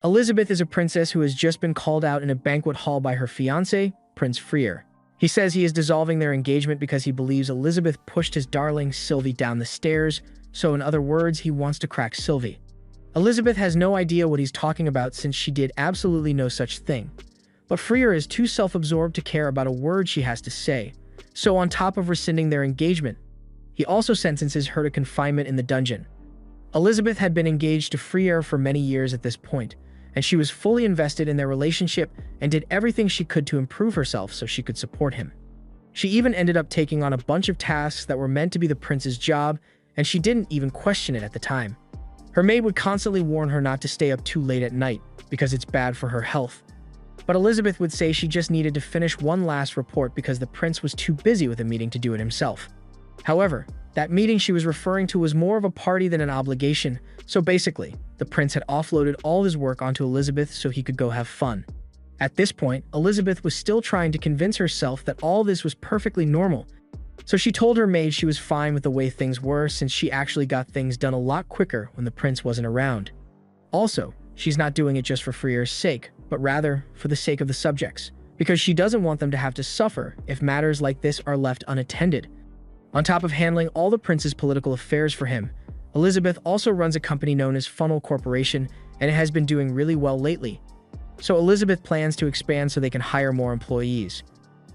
Elizabeth is a princess who has just been called out in a banquet hall by her fiancé, Prince Freer. He says he is dissolving their engagement because he believes Elizabeth pushed his darling Sylvie down the stairs, so in other words, he wants to crack Sylvie. Elizabeth has no idea what he's talking about since she did absolutely no such thing. But Freer is too self-absorbed to care about a word she has to say, so on top of rescinding their engagement, he also sentences her to confinement in the dungeon. Elizabeth had been engaged to Freer for many years at this point, and she was fully invested in their relationship and did everything she could to improve herself so she could support him. She even ended up taking on a bunch of tasks that were meant to be the prince's job, and she didn't even question it at the time. Her maid would constantly warn her not to stay up too late at night because it's bad for her health. But Elizabeth would say she just needed to finish one last report because the prince was too busy with a meeting to do it himself. However, that meeting she was referring to was more of a party than an obligation, so basically, the prince had offloaded all his work onto Elizabeth so he could go have fun. At this point, Elizabeth was still trying to convince herself that all this was perfectly normal, so she told her maid she was fine with the way things were since she actually got things done a lot quicker when the prince wasn't around. Also, she's not doing it just for Freer's sake, but rather for the sake of the subjects, because she doesn't want them to have to suffer if matters like this are left unattended. On top of handling all the prince's political affairs for him, Elizabeth also runs a company known as Funnel Corporation, and it has been doing really well lately. So Elizabeth plans to expand so they can hire more employees.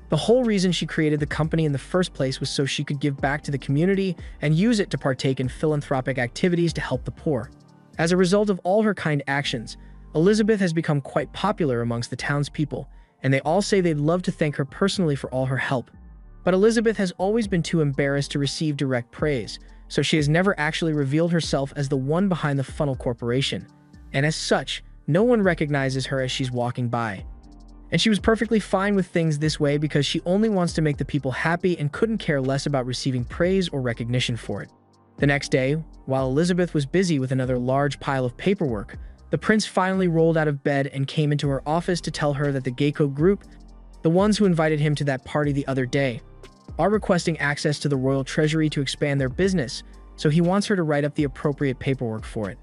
The whole reason she created the company in the first place was so she could give back to the community and use it to partake in philanthropic activities to help the poor. As a result of all her kind actions, Elizabeth has become quite popular amongst the townspeople, and they all say they'd love to thank her personally for all her help. But Elizabeth has always been too embarrassed to receive direct praise, so she has never actually revealed herself as the one behind the Funnel Corporation, and as such, no one recognizes her as she's walking by. And she was perfectly fine with things this way because she only wants to make the people happy and couldn't care less about receiving praise or recognition for it. The next day, while Elizabeth was busy with another large pile of paperwork, the prince finally rolled out of bed and came into her office to tell her that the Gecko group, the ones who invited him to that party the other day, are requesting access to the royal treasury to expand their business, so he wants her to write up the appropriate paperwork for it.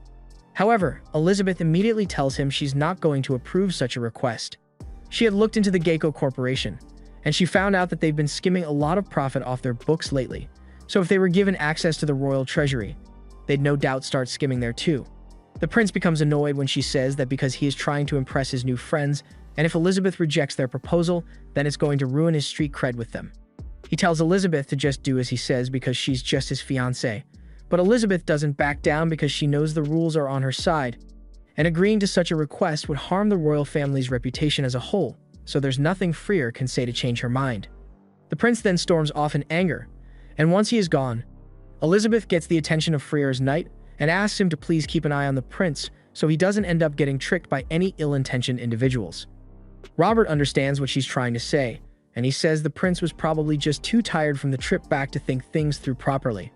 However, Elizabeth immediately tells him she's not going to approve such a request. She had looked into the Gecko Corporation, and she found out that they've been skimming a lot of profit off their books lately, so if they were given access to the royal treasury, they'd no doubt start skimming there too. The prince becomes annoyed when she says that because he is trying to impress his new friends, and if Elizabeth rejects their proposal, then it's going to ruin his street cred with them. He tells Elizabeth to just do as he says because she's just his fiancée. But Elizabeth doesn't back down because she knows the rules are on her side, and agreeing to such a request would harm the royal family's reputation as a whole, so there's nothing Freer can say to change her mind. The prince then storms off in anger, and once he is gone, Elizabeth gets the attention of Freer's knight and asks him to please keep an eye on the prince so he doesn't end up getting tricked by any ill-intentioned individuals. Robert understands what she's trying to say, and he says the prince was probably just too tired from the trip back to think things through properly.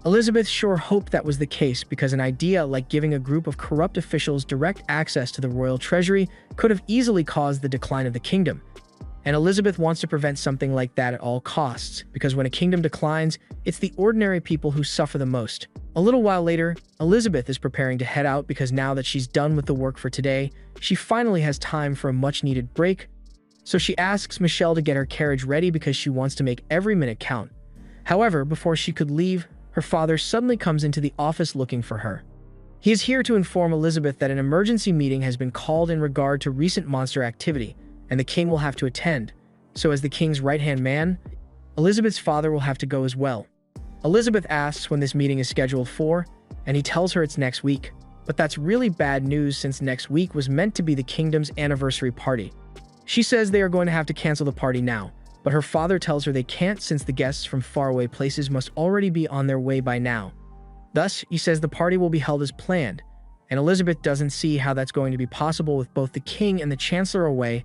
Elizabeth sure hoped that was the case because an idea like giving a group of corrupt officials direct access to the royal treasury could have easily caused the decline of the kingdom. And Elizabeth wants to prevent something like that at all costs, because when a kingdom declines, it's the ordinary people who suffer the most. A little while later, Elizabeth is preparing to head out because now that she's done with the work for today, she finally has time for a much-needed break. So she asks Michelle to get her carriage ready because she wants to make every minute count. However, before she could leave, her father suddenly comes into the office looking for her. He is here to inform Elizabeth that an emergency meeting has been called in regard to recent monster activity, and the king will have to attend. So as the king's right-hand man, Elizabeth's father will have to go as well. Elizabeth asks when this meeting is scheduled for, and he tells her it's next week. But that's really bad news since next week was meant to be the kingdom's anniversary party. She says they are going to have to cancel the party now, but her father tells her they can't since the guests from faraway places must already be on their way by now. Thus, he says the party will be held as planned, and Elizabeth doesn't see how that's going to be possible with both the king and the chancellor away,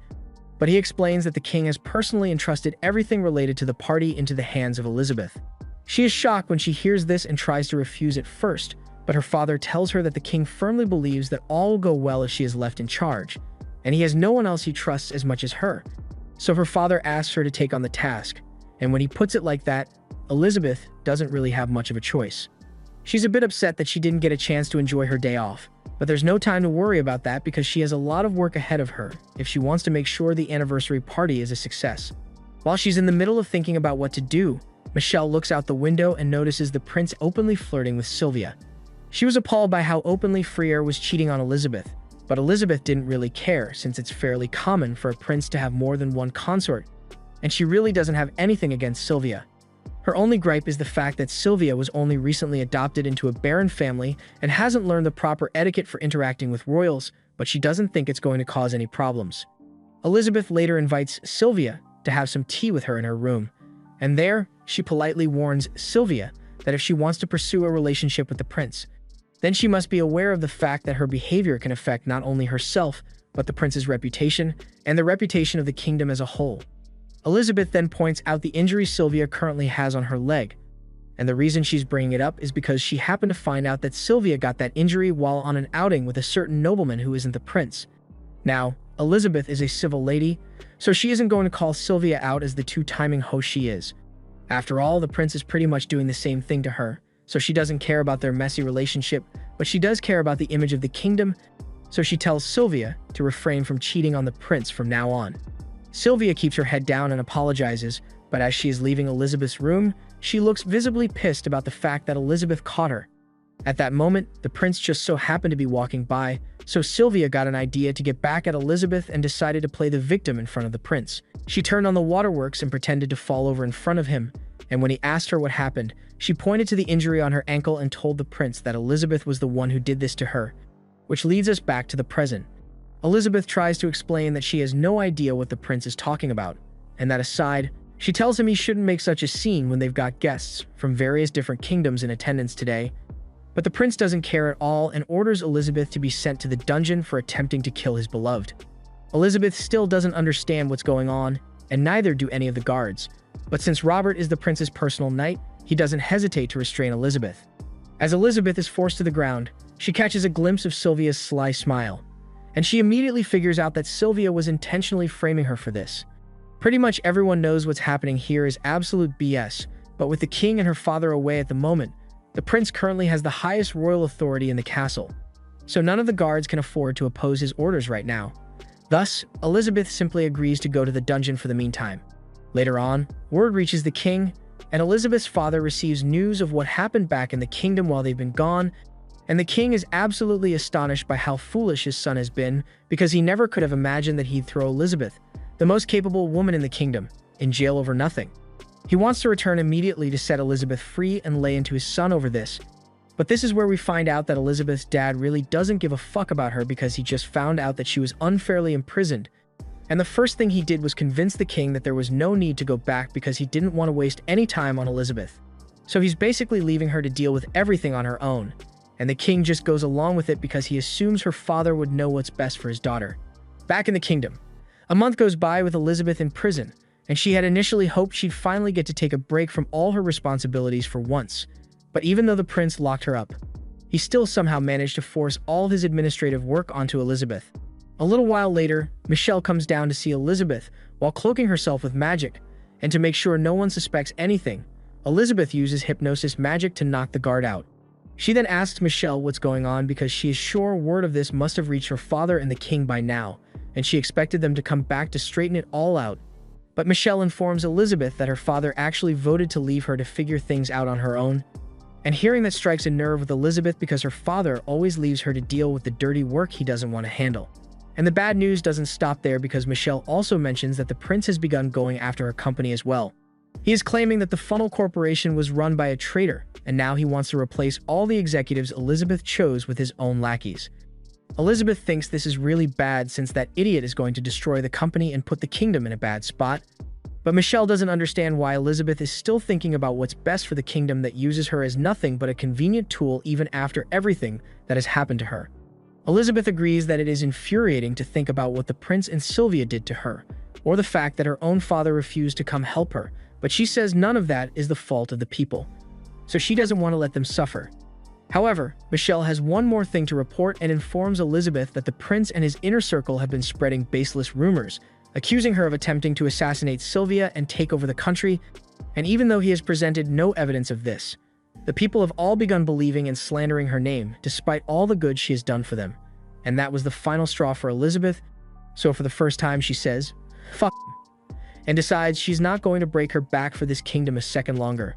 but he explains that the king has personally entrusted everything related to the party into the hands of Elizabeth. She is shocked when she hears this and tries to refuse at first, but her father tells her that the king firmly believes that all will go well if she is left in charge, and he has no one else he trusts as much as her. So her father asks her to take on the task, and when he puts it like that, Elizabeth doesn't really have much of a choice. She's a bit upset that she didn't get a chance to enjoy her day off, But there's no time to worry about that because she has a lot of work ahead of her if she wants to make sure the anniversary party is a success. While she's in the middle of thinking about what to do, Michelle looks out the window and notices the prince openly flirting with Sylvia. She was appalled by how openly Freer was cheating on Elizabeth, but Elizabeth didn't really care since it's fairly common for a prince to have more than one consort, and she really doesn't have anything against Sylvia. Her only gripe is the fact that Sylvia was only recently adopted into a baron family and hasn't learned the proper etiquette for interacting with royals, but she doesn't think it's going to cause any problems. Elizabeth later invites Sylvia to have some tea with her in her room, and there, she politely warns Sylvia that if she wants to pursue a relationship with the prince, then she must be aware of the fact that her behavior can affect not only herself, but the prince's reputation and the reputation of the kingdom as a whole. Elizabeth then points out the injury Sylvia currently has on her leg, and the reason she's bringing it up is because she happened to find out that Sylvia got that injury while on an outing with a certain nobleman who isn't the prince. Now, Elizabeth is a civil lady, so she isn't going to call Sylvia out as the two-timing hoe she is. After all, the prince is pretty much doing the same thing to her, so she doesn't care about their messy relationship, but she does care about the image of the kingdom, so she tells Sylvia to refrain from cheating on the prince from now on. Sylvia keeps her head down and apologizes, but as she is leaving Elizabeth's room, she looks visibly pissed about the fact that Elizabeth caught her. At that moment, the prince just so happened to be walking by, so Sylvia got an idea to get back at Elizabeth and decided to play the victim in front of the prince. She turned on the waterworks and pretended to fall over in front of him, and when he asked her what happened, she pointed to the injury on her ankle and told the prince that Elizabeth was the one who did this to her, which leads us back to the present. Elizabeth tries to explain that she has no idea what the prince is talking about, and that aside, she tells him he shouldn't make such a scene when they've got guests from various different kingdoms in attendance today. But the prince doesn't care at all and orders Elizabeth to be sent to the dungeon for attempting to kill his beloved. Elizabeth still doesn't understand what's going on, and neither do any of the guards. But since Robert is the prince's personal knight, he doesn't hesitate to restrain Elizabeth. As Elizabeth is forced to the ground, she catches a glimpse of Sylvia's sly smile, and she immediately figures out that Sylvia was intentionally framing her for this. Pretty much everyone knows what's happening here is absolute BS, but with the king and her father away at the moment, the prince currently has the highest royal authority in the castle, so none of the guards can afford to oppose his orders right now. Thus, Elizabeth simply agrees to go to the dungeon for the meantime. Later on, word reaches the king, and Elizabeth's father receives news of what happened back in the kingdom while they've been gone, and the king is absolutely astonished by how foolish his son has been because he never could have imagined that he'd throw Elizabeth, the most capable woman in the kingdom, in jail over nothing. He wants to return immediately to set Elizabeth free and lay into his son over this. But this is where we find out that Elizabeth's dad really doesn't give a fuck about her because he just found out that she was unfairly imprisoned. And the first thing he did was convince the king that there was no need to go back because he didn't want to waste any time on Elizabeth. So he's basically leaving her to deal with everything on her own. And the king just goes along with it because he assumes her father would know what's best for his daughter. Back in the kingdom, a month goes by with Elizabeth in prison, and she had initially hoped she'd finally get to take a break from all her responsibilities for once. But even though the prince locked her up, he still somehow managed to force all his administrative work onto Elizabeth. A little while later, Michelle comes down to see Elizabeth while cloaking herself with magic, and to make sure no one suspects anything, Elizabeth uses hypnosis magic to knock the guard out. She then asks Michelle what's going on because she is sure word of this must have reached her father and the king by now, and she expected them to come back to straighten it all out. But Michelle informs Elizabeth that her father actually voted to leave her to figure things out on her own. And hearing that strikes a nerve with Elizabeth because her father always leaves her to deal with the dirty work he doesn't want to handle. And the bad news doesn't stop there because Michelle also mentions that the prince has begun going after her company as well. He is claiming that the Funnel Corporation was run by a traitor, and now he wants to replace all the executives Elizabeth chose with his own lackeys. Elizabeth thinks this is really bad since that idiot is going to destroy the company and put the kingdom in a bad spot. But Michelle doesn't understand why Elizabeth is still thinking about what's best for the kingdom that uses her as nothing but a convenient tool even after everything that has happened to her. Elizabeth agrees that it is infuriating to think about what the prince and Sylvia did to her, or the fact that her own father refused to come help her, but she says none of that is the fault of the people, so she doesn't want to let them suffer. However, Michelle has one more thing to report and informs Elizabeth that the prince and his inner circle have been spreading baseless rumors, accusing her of attempting to assassinate Sylvia and take over the country, and even though he has presented no evidence of this, The people have all begun believing and slandering her name, despite all the good she has done for them. And that was the final straw for Elizabeth, so for the first time she says, "Fuck," and decides she's not going to break her back for this kingdom a second longer.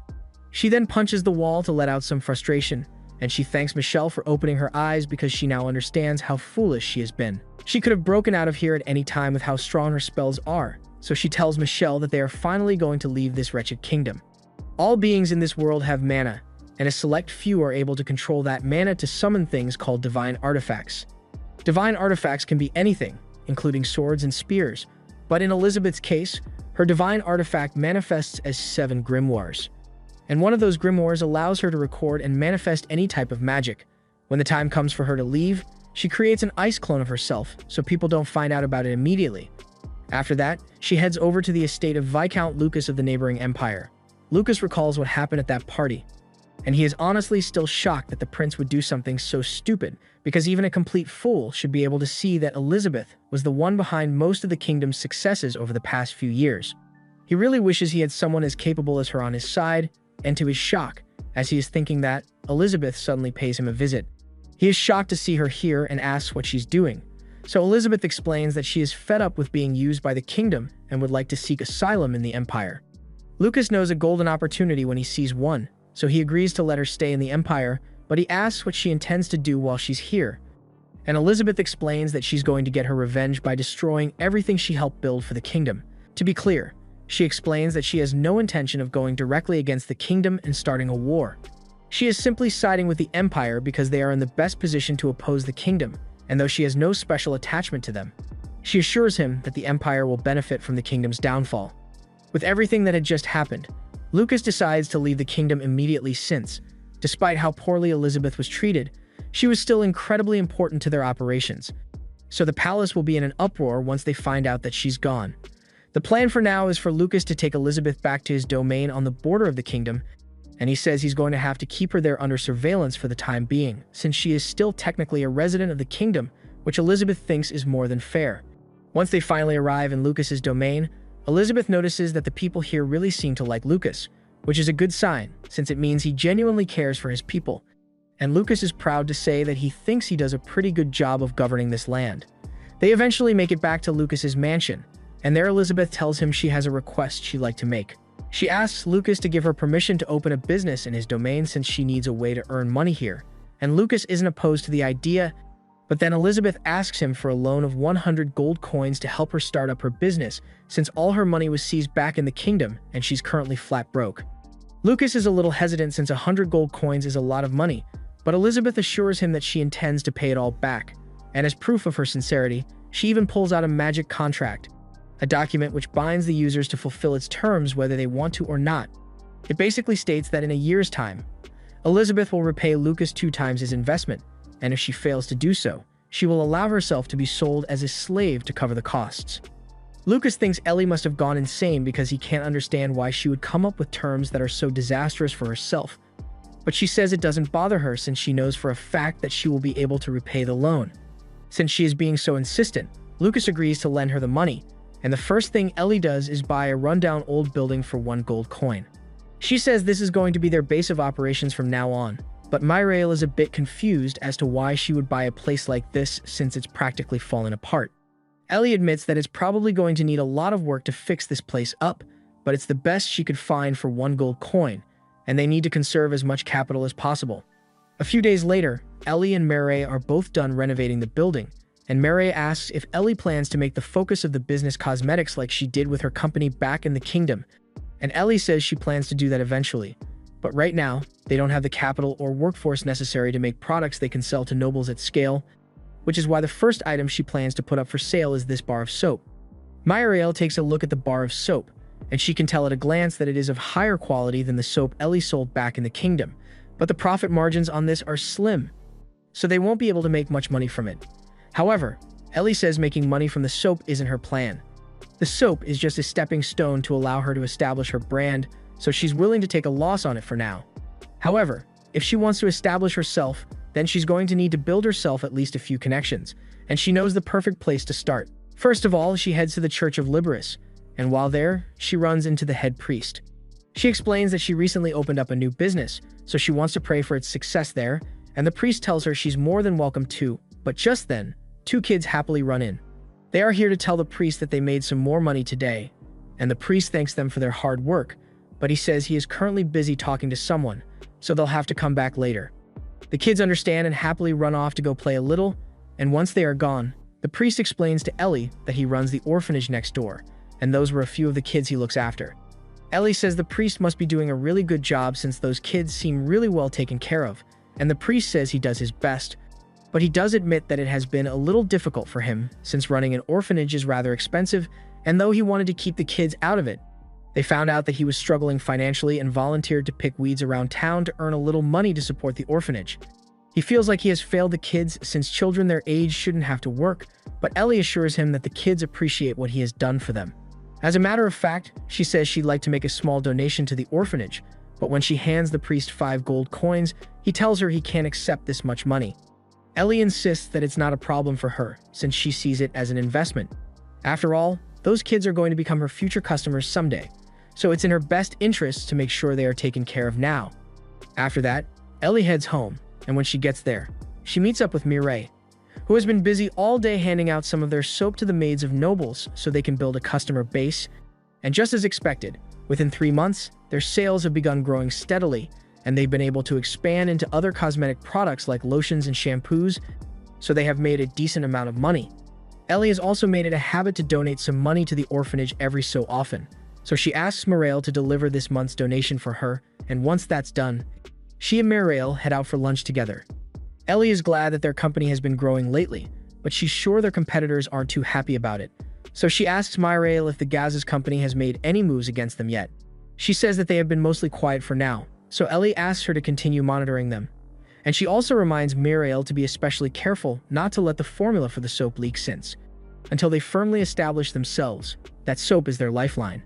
She then punches the wall to let out some frustration, and she thanks Michelle for opening her eyes because she now understands how foolish she has been. She could have broken out of here at any time with how strong her spells are, so she tells Michelle that they are finally going to leave this wretched kingdom. All beings in this world have mana, and a select few are able to control that mana to summon things called divine artifacts. Divine artifacts can be anything, including swords and spears, but in Elizabeth's case, her divine artifact manifests as 7 grimoires. And one of those grimoires allows her to record and manifest any type of magic. When the time comes for her to leave, she creates an ice clone of herself so people don't find out about it immediately. After that, she heads over to the estate of Viscount Lucas of the neighboring empire. Lucas recalls what happened at that party, and he is honestly still shocked that the prince would do something so stupid, because even a complete fool should be able to see that Elizabeth was the one behind most of the kingdom's successes over the past few years. He really wishes he had someone as capable as her on his side, and to his shock, as he is thinking that, Elizabeth suddenly pays him a visit. He is shocked to see her here and asks what she's doing. So Elizabeth explains that she is fed up with being used by the kingdom and would like to seek asylum in the empire. Lucas knows a golden opportunity when he sees one, so he agrees to let her stay in the empire, but he asks what she intends to do while she's here. And Elizabeth explains that she's going to get her revenge by destroying everything she helped build for the kingdom. To be clear, she explains that she has no intention of going directly against the kingdom and starting a war. She is simply siding with the empire because they are in the best position to oppose the kingdom, and though she has no special attachment to them, she assures him that the empire will benefit from the kingdom's downfall. With everything that had just happened, Lucas decides to leave the kingdom immediately since, despite how poorly Elizabeth was treated, she was still incredibly important to their operations. So the palace will be in an uproar once they find out that she's gone. The plan for now is for Lucas to take Elizabeth back to his domain on the border of the kingdom, and he says he's going to have to keep her there under surveillance for the time being, since she is still technically a resident of the kingdom, which Elizabeth thinks is more than fair. Once they finally arrive in Lucas's domain, Elizabeth notices that the people here really seem to like Lucas, which is a good sign, since it means he genuinely cares for his people. And Lucas is proud to say that he thinks he does a pretty good job of governing this land. They eventually make it back to Lucas's mansion, and there Elizabeth tells him she has a request she'd like to make. She asks Lucas to give her permission to open a business in his domain since she needs a way to earn money here, and Lucas isn't opposed to the idea, but then Elizabeth asks him for a loan of 100 gold coins to help her start up her business since all her money was seized back in the kingdom and she's currently flat broke. Lucas is a little hesitant since 100 gold coins is a lot of money, but Elizabeth assures him that she intends to pay it all back, and as proof of her sincerity, she even pulls out a magic contract, a document which binds the users to fulfill its terms whether they want to or not. It basically states that in a year's time, Elizabeth will repay Lucas 2 times his investment, and if she fails to do so, she will allow herself to be sold as a slave to cover the costs. Lucas thinks Ellie must have gone insane because he can't understand why she would come up with terms that are so disastrous for herself, but she says it doesn't bother her since she knows for a fact that she will be able to repay the loan. Since she is being so insistent, Lucas agrees to lend her the money, and the first thing Ellie does is buy a rundown old building for 1 gold coin. She says this is going to be their base of operations from now on, but Myrael is a bit confused as to why she would buy a place like this since it's practically fallen apart. Ellie admits that it's probably going to need a lot of work to fix this place up, but it's the best she could find for 1 gold coin, and they need to conserve as much capital as possible. A few days later, Ellie and Mary are both done renovating the building, and Mary asks if Ellie plans to make the focus of the business cosmetics like she did with her company back in the kingdom, and Ellie says she plans to do that eventually. But right now, they don't have the capital or workforce necessary to make products they can sell to nobles at scale, which is why the first item she plans to put up for sale is this bar of soap. Myrael takes a look at the bar of soap, and she can tell at a glance that it is of higher quality than the soap Ellie sold back in the kingdom, but the profit margins on this are slim, so they won't be able to make much money from it. However, Ellie says making money from the soap isn't her plan. The soap is just a stepping stone to allow her to establish her brand, so she's willing to take a loss on it for now. However, if she wants to establish herself, then she's going to need to build herself at least a few connections, and she knows the perfect place to start. First of all, she heads to the Church of Liberis, and while there, she runs into the head priest. She explains that she recently opened up a new business, so she wants to pray for its success there, and the priest tells her she's more than welcome to, but just then, two kids happily run in. They are here to tell the priest that they made some more money today, and the priest thanks them for their hard work, but he says he is currently busy talking to someone, so they'll have to come back later. The kids understand and happily run off to go play a little, and once they are gone, the priest explains to Ellie that he runs the orphanage next door, and those were a few of the kids he looks after. Ellie says the priest must be doing a really good job since those kids seem really well taken care of, and the priest says he does his best, but he does admit that it has been a little difficult for him since running an orphanage is rather expensive, and though he wanted to keep the kids out of it, they found out that he was struggling financially and volunteered to pick weeds around town to earn a little money to support the orphanage. He feels like he has failed the kids since children their age shouldn't have to work, but Ellie assures him that the kids appreciate what he has done for them. As a matter of fact, she says she'd like to make a small donation to the orphanage, but when she hands the priest 5 gold coins, he tells her he can't accept this much money. Ellie insists that it's not a problem for her, since she sees it as an investment. After all, those kids are going to become her future customers someday, so it's in her best interest to make sure they are taken care of now. After that, Ellie heads home, and when she gets there, she meets up with Mireille, who has been busy all day handing out some of their soap to the maids of nobles so they can build a customer base. And just as expected, within 3 months, their sales have begun growing steadily, and they've been able to expand into other cosmetic products like lotions and shampoos, so they have made a decent amount of money. Ellie has also made it a habit to donate some money to the orphanage every so often, so she asks Mireille to deliver this month's donation for her, and once that's done, she and Mireille head out for lunch together. Ellie is glad that their company has been growing lately, but she's sure their competitors aren't too happy about it. So she asks Mireille if the Gaz's company has made any moves against them yet. She says that they have been mostly quiet for now, so Ellie asks her to continue monitoring them. And she also reminds Mireille to be especially careful not to let the formula for the soap leak since, until they firmly establish themselves, that soap is their lifeline.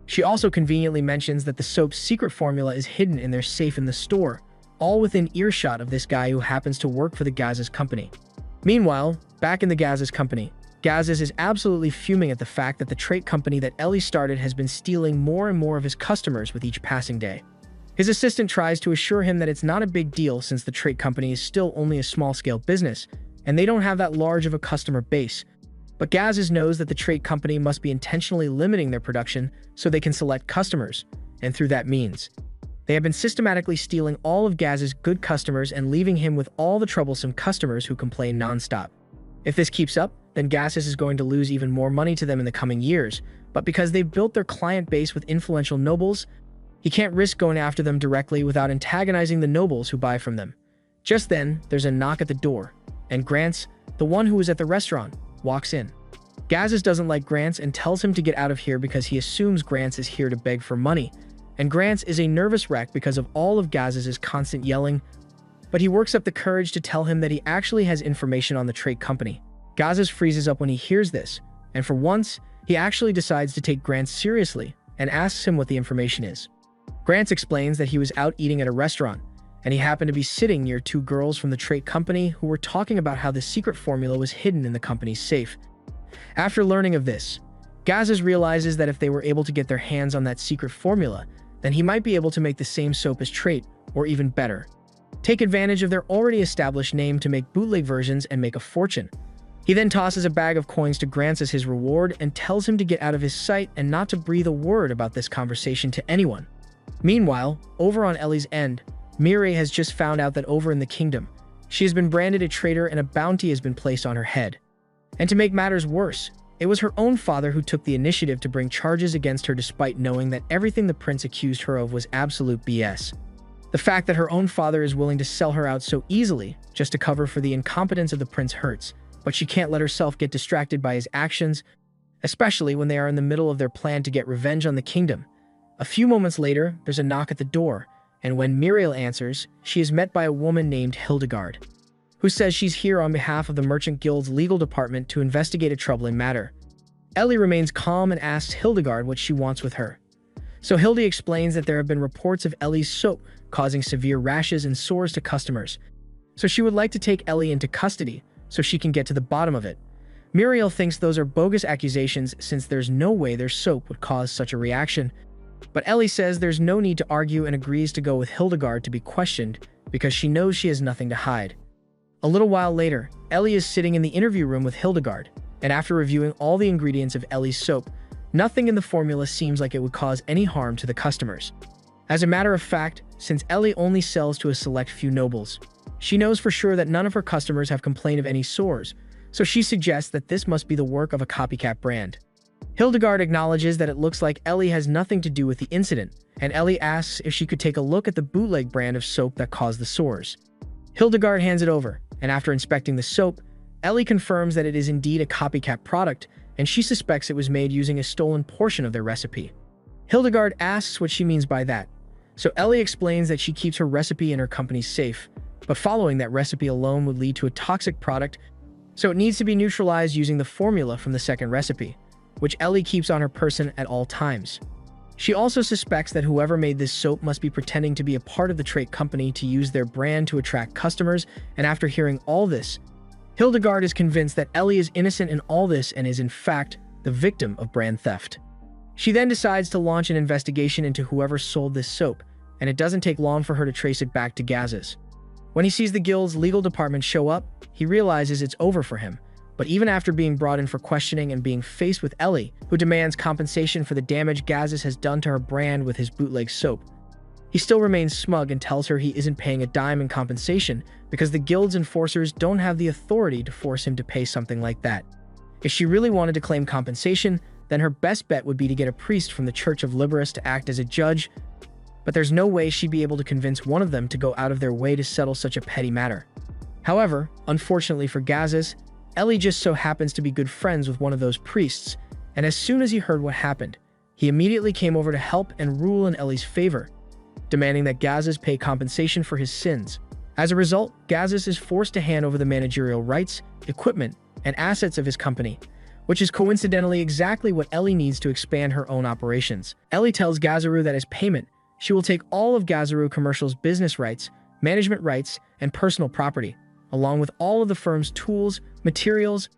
She also conveniently mentions that the soap's secret formula is hidden in their safe in the store, all within earshot of this guy who happens to work for the Gaz's company. Meanwhile, back in the Gaz's company, Gaz's is absolutely fuming at the fact that the trait company that Ellie started has been stealing more and more of his customers with each passing day. His assistant tries to assure him that it's not a big deal since the trait company is still only a small-scale business, and they don't have that large of a customer base. But Gaz's knows that the trait company must be intentionally limiting their production so they can select customers, and through that means, they have been systematically stealing all of Gaz's good customers and leaving him with all the troublesome customers who complain nonstop. If this keeps up, then Gaz's is going to lose even more money to them in the coming years, but because they've built their client base with influential nobles, he can't risk going after them directly without antagonizing the nobles who buy from them. Just then, there's a knock at the door, and Grants, the one who was at the restaurant, walks in. Gaz's doesn't like Grants and tells him to get out of here because he assumes Grants is here to beg for money, and Grants is a nervous wreck because of all of Gaz's constant yelling, but he works up the courage to tell him that he actually has information on the trait company. Gaz's freezes up when he hears this, and for once, he actually decides to take Grants seriously and asks him what the information is. Grants explains that he was out eating at a restaurant, and he happened to be sitting near 2 girls from the trait company who were talking about how the secret formula was hidden in the company's safe. After learning of this, Gaz's realizes that if they were able to get their hands on that secret formula, then he might be able to make the same soap as Trait, or even better. Take advantage of their already established name to make bootleg versions and make a fortune. He then tosses a bag of coins to Grants as his reward and tells him to get out of his sight and not to breathe a word about this conversation to anyone. Meanwhile, over on Ellie's end, Mireille has just found out that over in the kingdom, she has been branded a traitor and a bounty has been placed on her head. And to make matters worse, it was her own father who took the initiative to bring charges against her despite knowing that everything the prince accused her of was absolute BS. The fact that her own father is willing to sell her out so easily just to cover for the incompetence of the prince hurts, but she can't let herself get distracted by his actions, especially when they are in the middle of their plan to get revenge on the kingdom. A few moments later, there's a knock at the door, and when Mireille answers, she is met by a woman named Hildegard, who says she's here on behalf of the Merchant Guild's legal department to investigate a troubling matter. Ellie remains calm and asks Hildegard what she wants with her. So Hildy explains that there have been reports of Ellie's soap causing severe rashes and sores to customers, so she would like to take Ellie into custody so she can get to the bottom of it. Mireille thinks those are bogus accusations since there's no way their soap would cause such a reaction, But Ellie says there's no need to argue and agrees to go with Hildegard to be questioned because she knows she has nothing to hide. A little while later, Ellie is sitting in the interview room with Hildegard, and after reviewing all the ingredients of Ellie's soap, nothing in the formula seems like it would cause any harm to the customers. As a matter of fact, since Ellie only sells to a select few nobles, she knows for sure that none of her customers have complained of any sores, so she suggests that this must be the work of a copycat brand. Hildegard acknowledges that it looks like Ellie has nothing to do with the incident, and Ellie asks if she could take a look at the bootleg brand of soap that caused the sores. Hildegard hands it over, and after inspecting the soap, Ellie confirms that it is indeed a copycat product, and she suspects it was made using a stolen portion of their recipe. Hildegard asks what she means by that, so Ellie explains that she keeps her recipe in her company's safe, but following that recipe alone would lead to a toxic product, so it needs to be neutralized using the formula from the second recipe, which Ellie keeps on her person at all times. She also suspects that whoever made this soap must be pretending to be a part of the Trait company to use their brand to attract customers, and after hearing all this, Hildegard is convinced that Ellie is innocent in all this and is in fact the victim of brand theft. She then decides to launch an investigation into whoever sold this soap, and it doesn't take long for her to trace it back to Gazes. When he sees the guild's legal department show up, he realizes it's over for him. But even after being brought in for questioning and being faced with Ellie, who demands compensation for the damage Gazes has done to her brand with his bootleg soap, he still remains smug and tells her he isn't paying a dime in compensation because the guild's enforcers don't have the authority to force him to pay something like that. If she really wanted to claim compensation, then her best bet would be to get a priest from the Church of Liberus to act as a judge, but there's no way she'd be able to convince one of them to go out of their way to settle such a petty matter. However, unfortunately for Gazes, Ellie just so happens to be good friends with one of those priests, and as soon as he heard what happened, he immediately came over to help and rule in Ellie's favor, demanding that Gazes pay compensation for his sins. As a result, Gazes is forced to hand over the managerial rights, equipment, and assets of his company, which is coincidentally exactly what Ellie needs to expand her own operations. Ellie tells Gazaru that as payment, she will take all of Gazaru Commercial's business rights, management rights, and personal property, along with all of the firm's tools, materials,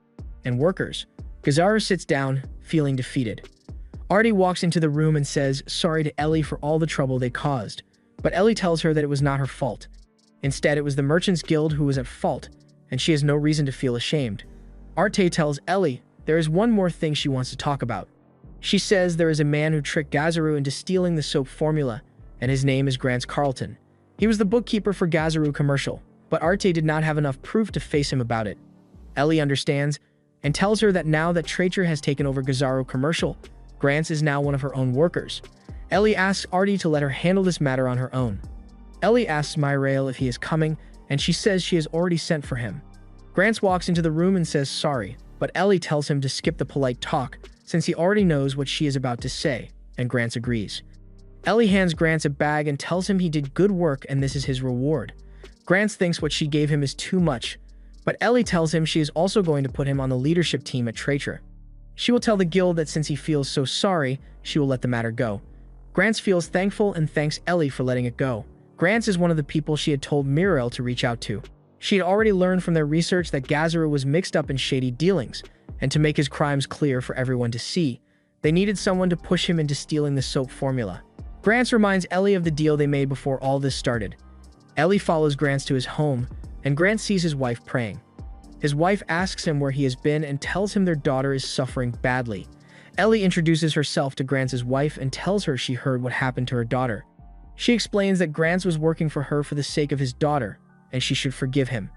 and workers. Gazaru sits down, feeling defeated. Artie walks into the room and says sorry to Ellie for all the trouble they caused, but Ellie tells her that it was not her fault. Instead, it was the Merchants Guild who was at fault, and she has no reason to feel ashamed. Arte tells Ellie there is one more thing she wants to talk about. She says there is a man who tricked Gazaru into stealing the soap formula, and his name is Grant Carlton. He was the bookkeeper for Gazaru Commercial, but Arte did not have enough proof to face him about it. Ellie understands and tells her that now that Traitor has taken over Gazaru Commercial, Grants is now one of her own workers. Ellie asks Artie to let her handle this matter on her own. Ellie asks Myrael if he is coming, and she says she has already sent for him. Grants walks into the room and says sorry, but Ellie tells him to skip the polite talk since he already knows what she is about to say, and Grants agrees. Ellie hands Grants a bag and tells him he did good work and this is his reward. Grants thinks what she gave him is too much, but Ellie tells him she is also going to put him on the leadership team at Traitor. She will tell the guild that since he feels so sorry, she will let the matter go. Grants feels thankful and thanks Ellie for letting it go. Grants is one of the people she had told Muriel to reach out to. She had already learned from their research that Gazaru was mixed up in shady dealings, and to make his crimes clear for everyone to see, they needed someone to push him into stealing the soap formula. Grants reminds Ellie of the deal they made before all this started. Ellie follows Grants to his home, and Grants sees his wife praying. His wife asks him where he has been and tells him their daughter is suffering badly. Ellie introduces herself to Grants' wife and tells her she heard what happened to her daughter. She explains that Grants was working for her for the sake of his daughter, and she should forgive him.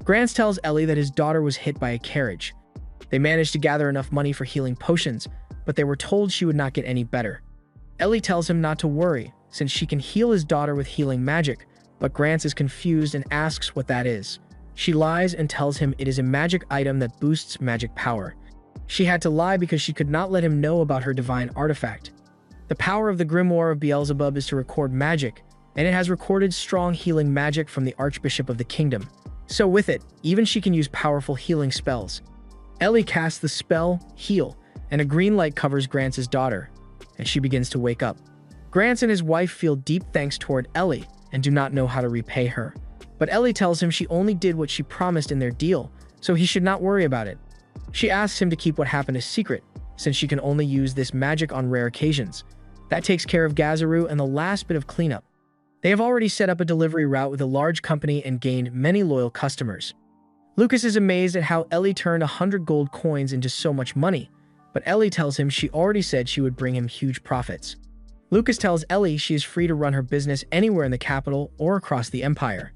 Grants tells Ellie that his daughter was hit by a carriage. They managed to gather enough money for healing potions, but they were told she would not get any better. Ellie tells him not to worry, since she can heal his daughter with healing magic, but Grants is confused and asks what that is. She lies and tells him it is a magic item that boosts magic power. She had to lie because she could not let him know about her divine artifact. The power of the Grimoire of Beelzebub is to record magic, and it has recorded strong healing magic from the Archbishop of the Kingdom. So with it, even she can use powerful healing spells. Ellie casts the spell, Heal, and a green light covers Grants' daughter, and she begins to wake up. Grants and his wife feel deep thanks toward Ellie and do not know how to repay her. But Ellie tells him she only did what she promised in their deal, so he should not worry about it. She asks him to keep what happened a secret, since she can only use this magic on rare occasions. That takes care of Gazaru and the last bit of cleanup. They have already set up a delivery route with a large company and gained many loyal customers. Lucas is amazed at how Ellie turned 100 gold coins into so much money, but Ellie tells him she already said she would bring him huge profits. Lucas tells Ellie she is free to run her business anywhere in the capital or across the empire.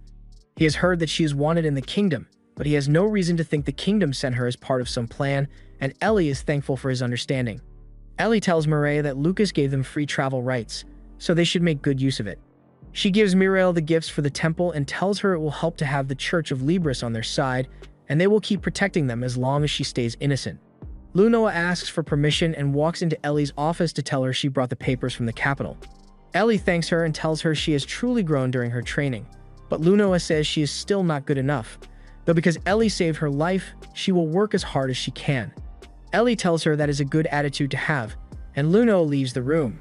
He has heard that she is wanted in the kingdom, but he has no reason to think the kingdom sent her as part of some plan, and Ellie is thankful for his understanding. Ellie tells Mireille that Lucas gave them free travel rights, so they should make good use of it. She gives Mireille the gifts for the temple and tells her it will help to have the Church of Libris on their side, and they will keep protecting them as long as she stays innocent. Lunoa asks for permission and walks into Ellie's office to tell her she brought the papers from the capital. Ellie thanks her and tells her she has truly grown during her training, but Lunoa says she is still not good enough, though because Ellie saved her life, she will work as hard as she can. Ellie tells her that is a good attitude to have, and Lunoa leaves the room.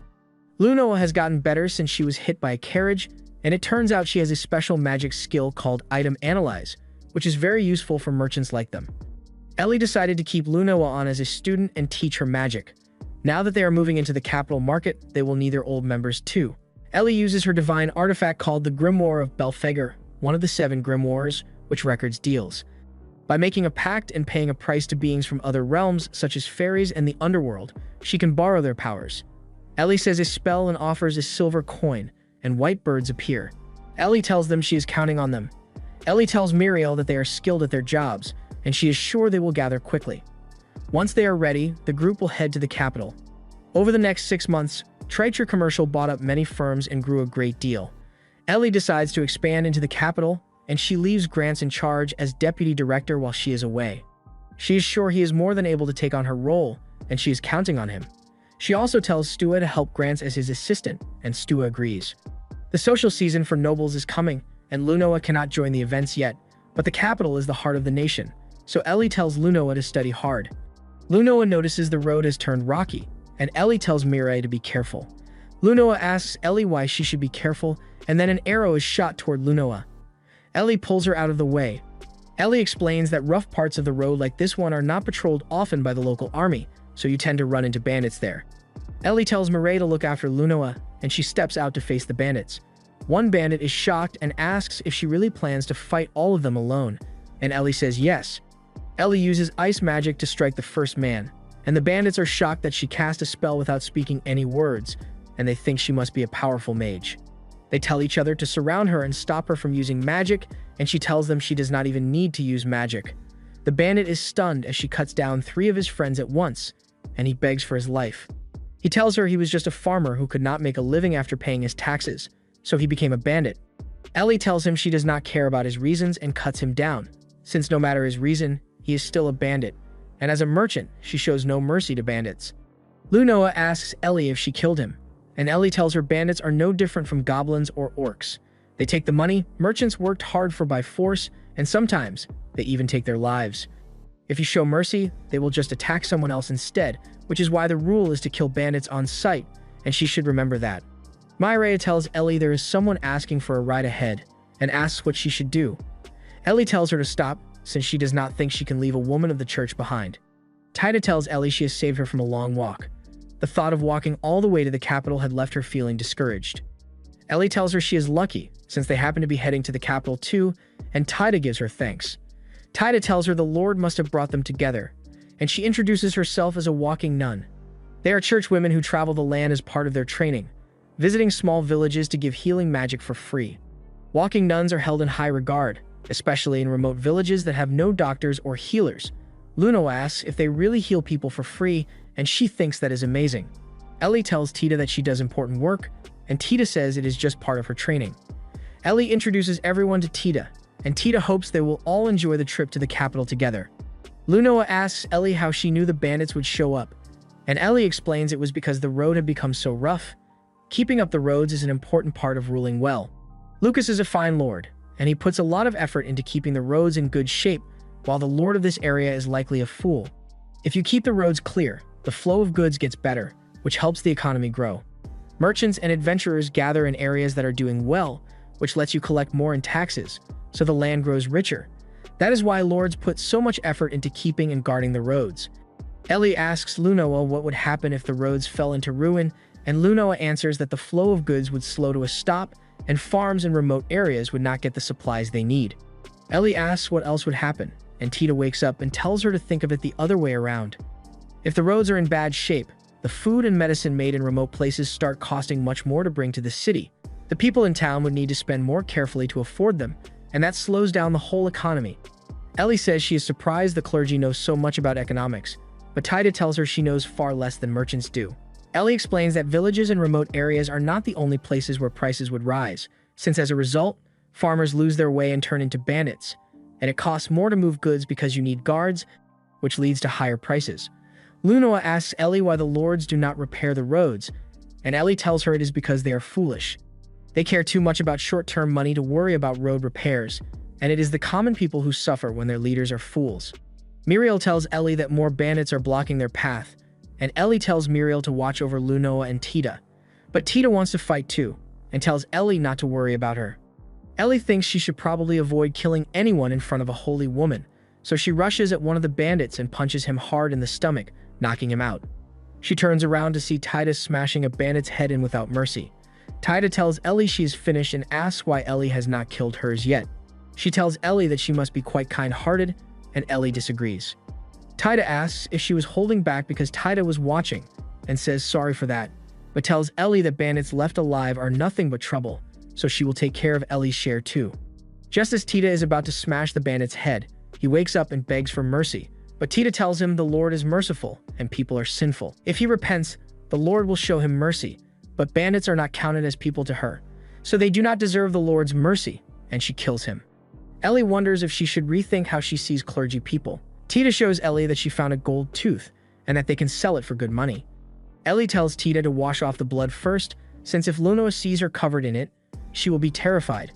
Lunoa has gotten better since she was hit by a carriage, and it turns out she has a special magic skill called Item Analyze, which is very useful for merchants like them. Ellie decided to keep Lunoa on as a student and teach her magic. Now that they are moving into the capital market, they will need their old members too. Ellie uses her divine artifact called the Grimoire of Belphegor, one of the 7 grimoires, which records deals. By making a pact and paying a price to beings from other realms, such as fairies and the underworld, she can borrow their powers. Ellie says a spell and offers a silver coin, and white birds appear. Ellie tells them she is counting on them. Ellie tells Mireille that they are skilled at their jobs, and she is sure they will gather quickly. Once they are ready, the group will head to the capital. Over the next 6 months, Tritre Commercial bought up many firms and grew a great deal. Ellie decides to expand into the capital, and she leaves Grants in charge as deputy director while she is away. She is sure he is more than able to take on her role, and she is counting on him. She also tells Stua to help Grants as his assistant, and Stua agrees. The social season for nobles is coming, and Lunoa cannot join the events yet, but the capital is the heart of the nation, so Ellie tells Lunoa to study hard. Lunoa notices the road has turned rocky, and Ellie tells Mireille to be careful. Lunoa asks Ellie why she should be careful, and then an arrow is shot toward Lunoa. Ellie pulls her out of the way. Ellie explains that rough parts of the road like this one are not patrolled often by the local army, so you tend to run into bandits there. Ellie tells Mireille to look after Lunoa, and she steps out to face the bandits. One bandit is shocked and asks if she really plans to fight all of them alone, and Ellie says yes. Ellie uses ice magic to strike the first man, and the bandits are shocked that she cast a spell without speaking any words, and they think she must be a powerful mage. They tell each other to surround her and stop her from using magic, and she tells them she does not even need to use magic. The bandit is stunned as she cuts down 3 of his friends at once, and he begs for his life. He tells her he was just a farmer who could not make a living after paying his taxes, so he became a bandit. Ellie tells him she does not care about his reasons and cuts him down, since no matter his reason, he is still a bandit, and as a merchant, she shows no mercy to bandits. Lunoa asks Ellie if she killed him, and Ellie tells her bandits are no different from goblins or orcs. They take the money merchants worked hard for by force, and sometimes they even take their lives. If you show mercy, they will just attack someone else instead, which is why the rule is to kill bandits on sight, and she should remember that. Mireille tells Ellie there is someone asking for a ride ahead, and asks what she should do. Ellie tells her to stop, since she does not think she can leave a woman of the church behind. Tida tells Ellie she has saved her from a long walk. The thought of walking all the way to the capital had left her feeling discouraged. Ellie tells her she is lucky, since they happen to be heading to the capital too, and Tida gives her thanks. Tida tells her the Lord must have brought them together, and she introduces herself as a walking nun. They are church women who travel the land as part of their training, visiting small villages to give healing magic for free. Walking nuns are held in high regard, especially in remote villages that have no doctors or healers. Lunoa asks if they really heal people for free, and she thinks that is amazing. Ellie tells Tida that she does important work, and Tida says it is just part of her training. Ellie introduces everyone to Tida, and Tida hopes they will all enjoy the trip to the capital together. Lunoa asks Ellie how she knew the bandits would show up, and Ellie explains it was because the road had become so rough. Keeping up the roads is an important part of ruling well. Lucas is a fine lord, and he puts a lot of effort into keeping the roads in good shape, while the lord of this area is likely a fool. If you keep the roads clear, the flow of goods gets better, which helps the economy grow. Merchants and adventurers gather in areas that are doing well, which lets you collect more in taxes, so the land grows richer. That is why lords put so much effort into keeping and guarding the roads. Ellie asks Lunoa what would happen if the roads fell into ruin, and Lunoa answers that the flow of goods would slow to a stop and farms in remote areas would not get the supplies they need. Ellie asks what else would happen, and Tita wakes up and tells her to think of it the other way around. If the roads are in bad shape, the food and medicine made in remote places start costing much more to bring to the city. The people in town would need to spend more carefully to afford them, and that slows down the whole economy. Ellie says she is surprised the clergy knows so much about economics, but Tita tells her she knows far less than merchants do. Ellie explains that villages and remote areas are not the only places where prices would rise, since as a result, farmers lose their way and turn into bandits, and it costs more to move goods because you need guards, which leads to higher prices. Lunoa asks Ellie why the lords do not repair the roads, and Ellie tells her it is because they are foolish. They care too much about short-term money to worry about road repairs, and it is the common people who suffer when their leaders are fools. Muriel tells Ellie that more bandits are blocking their path, and Ellie tells Muriel to watch over Lunoa and Tita. But Tita wants to fight too, and tells Ellie not to worry about her. Ellie thinks she should probably avoid killing anyone in front of a holy woman, so she rushes at one of the bandits and punches him hard in the stomach, knocking him out. She turns around to see Tita smashing a bandit's head in without mercy. Tita tells Ellie she is finished and asks why Ellie has not killed hers yet. She tells Ellie that she must be quite kind-hearted, and Ellie disagrees. Tita asks if she was holding back because Tita was watching, and says sorry for that, but tells Ellie that bandits left alive are nothing but trouble, so she will take care of Ellie's share too. Just as Tita is about to smash the bandit's head, he wakes up and begs for mercy, but Tita tells him the Lord is merciful and people are sinful. If he repents, the Lord will show him mercy, but bandits are not counted as people to her, so they do not deserve the Lord's mercy, and she kills him. Ellie wonders if she should rethink how she sees clergy people. Tita shows Ellie that she found a gold tooth, and that they can sell it for good money. Ellie tells Tita to wash off the blood first, since if Lunoa sees her covered in it, she will be terrified.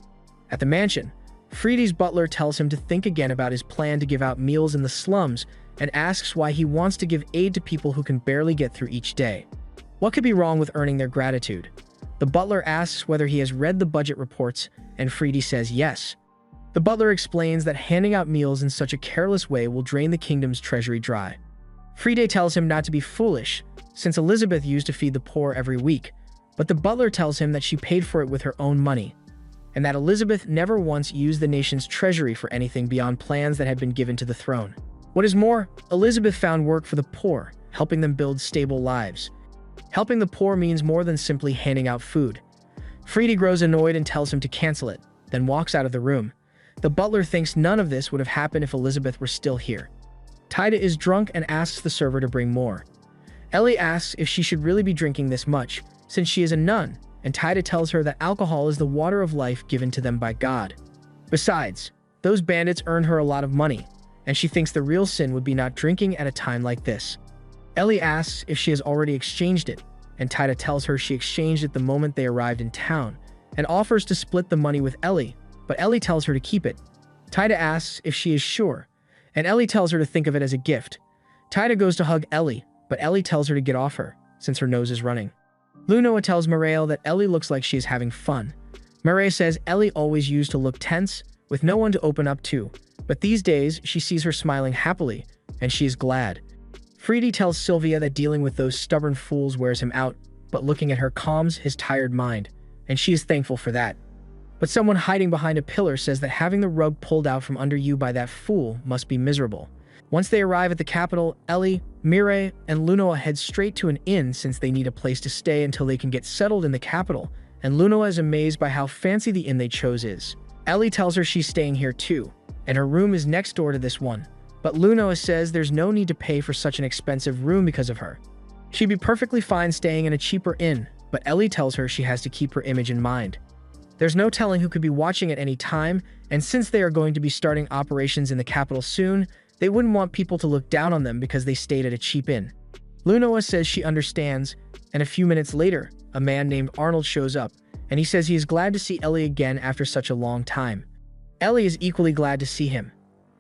At the mansion, Fridi's butler tells him to think again about his plan to give out meals in the slums, and asks why he wants to give aid to people who can barely get through each day. What could be wrong with earning their gratitude? The butler asks whether he has read the budget reports, and Fridi says yes. The butler explains that handing out meals in such a careless way will drain the kingdom's treasury dry. Fride tells him not to be foolish, since Elizabeth used to feed the poor every week, but the butler tells him that she paid for it with her own money, and that Elizabeth never once used the nation's treasury for anything beyond plans that had been given to the throne. What is more, Elizabeth found work for the poor, helping them build stable lives. Helping the poor means more than simply handing out food. Fridi grows annoyed and tells him to cancel it, then walks out of the room. The butler thinks none of this would have happened if Elizabeth were still here. Tita is drunk and asks the server to bring more. Ellie asks if she should really be drinking this much, since she is a nun, and Tita tells her that alcohol is the water of life given to them by God. Besides, those bandits earned her a lot of money, and she thinks the real sin would be not drinking at a time like this. Ellie asks if she has already exchanged it, and Tita tells her she exchanged it the moment they arrived in town, and offers to split the money with Ellie, but Ellie tells her to keep it. Tita asks if she is sure, and Ellie tells her to think of it as a gift. Tita goes to hug Ellie, but Ellie tells her to get off her, since her nose is running. Lunoa tells Muriel that Ellie looks like she is having fun. Muriel says Ellie always used to look tense, with no one to open up to, but these days she sees her smiling happily, and she is glad. Fridi tells Sylvia that dealing with those stubborn fools wears him out, but looking at her calms his tired mind, and she is thankful for that. But someone hiding behind a pillar says that having the rug pulled out from under you by that fool must be miserable. Once they arrive at the capital, Ellie, Mireille, and Lunoa head straight to an inn since they need a place to stay until they can get settled in the capital, and Lunoa is amazed by how fancy the inn they chose is. Ellie tells her she's staying here too, and her room is next door to this one, but Lunoa says there's no need to pay for such an expensive room because of her. She'd be perfectly fine staying in a cheaper inn, but Ellie tells her she has to keep her image in mind. There's no telling who could be watching at any time, and since they are going to be starting operations in the capital soon, they wouldn't want people to look down on them because they stayed at a cheap inn. Lunoa says she understands, and a few minutes later, a man named Arnold shows up, and he says he is glad to see Ellie again after such a long time. Ellie is equally glad to see him,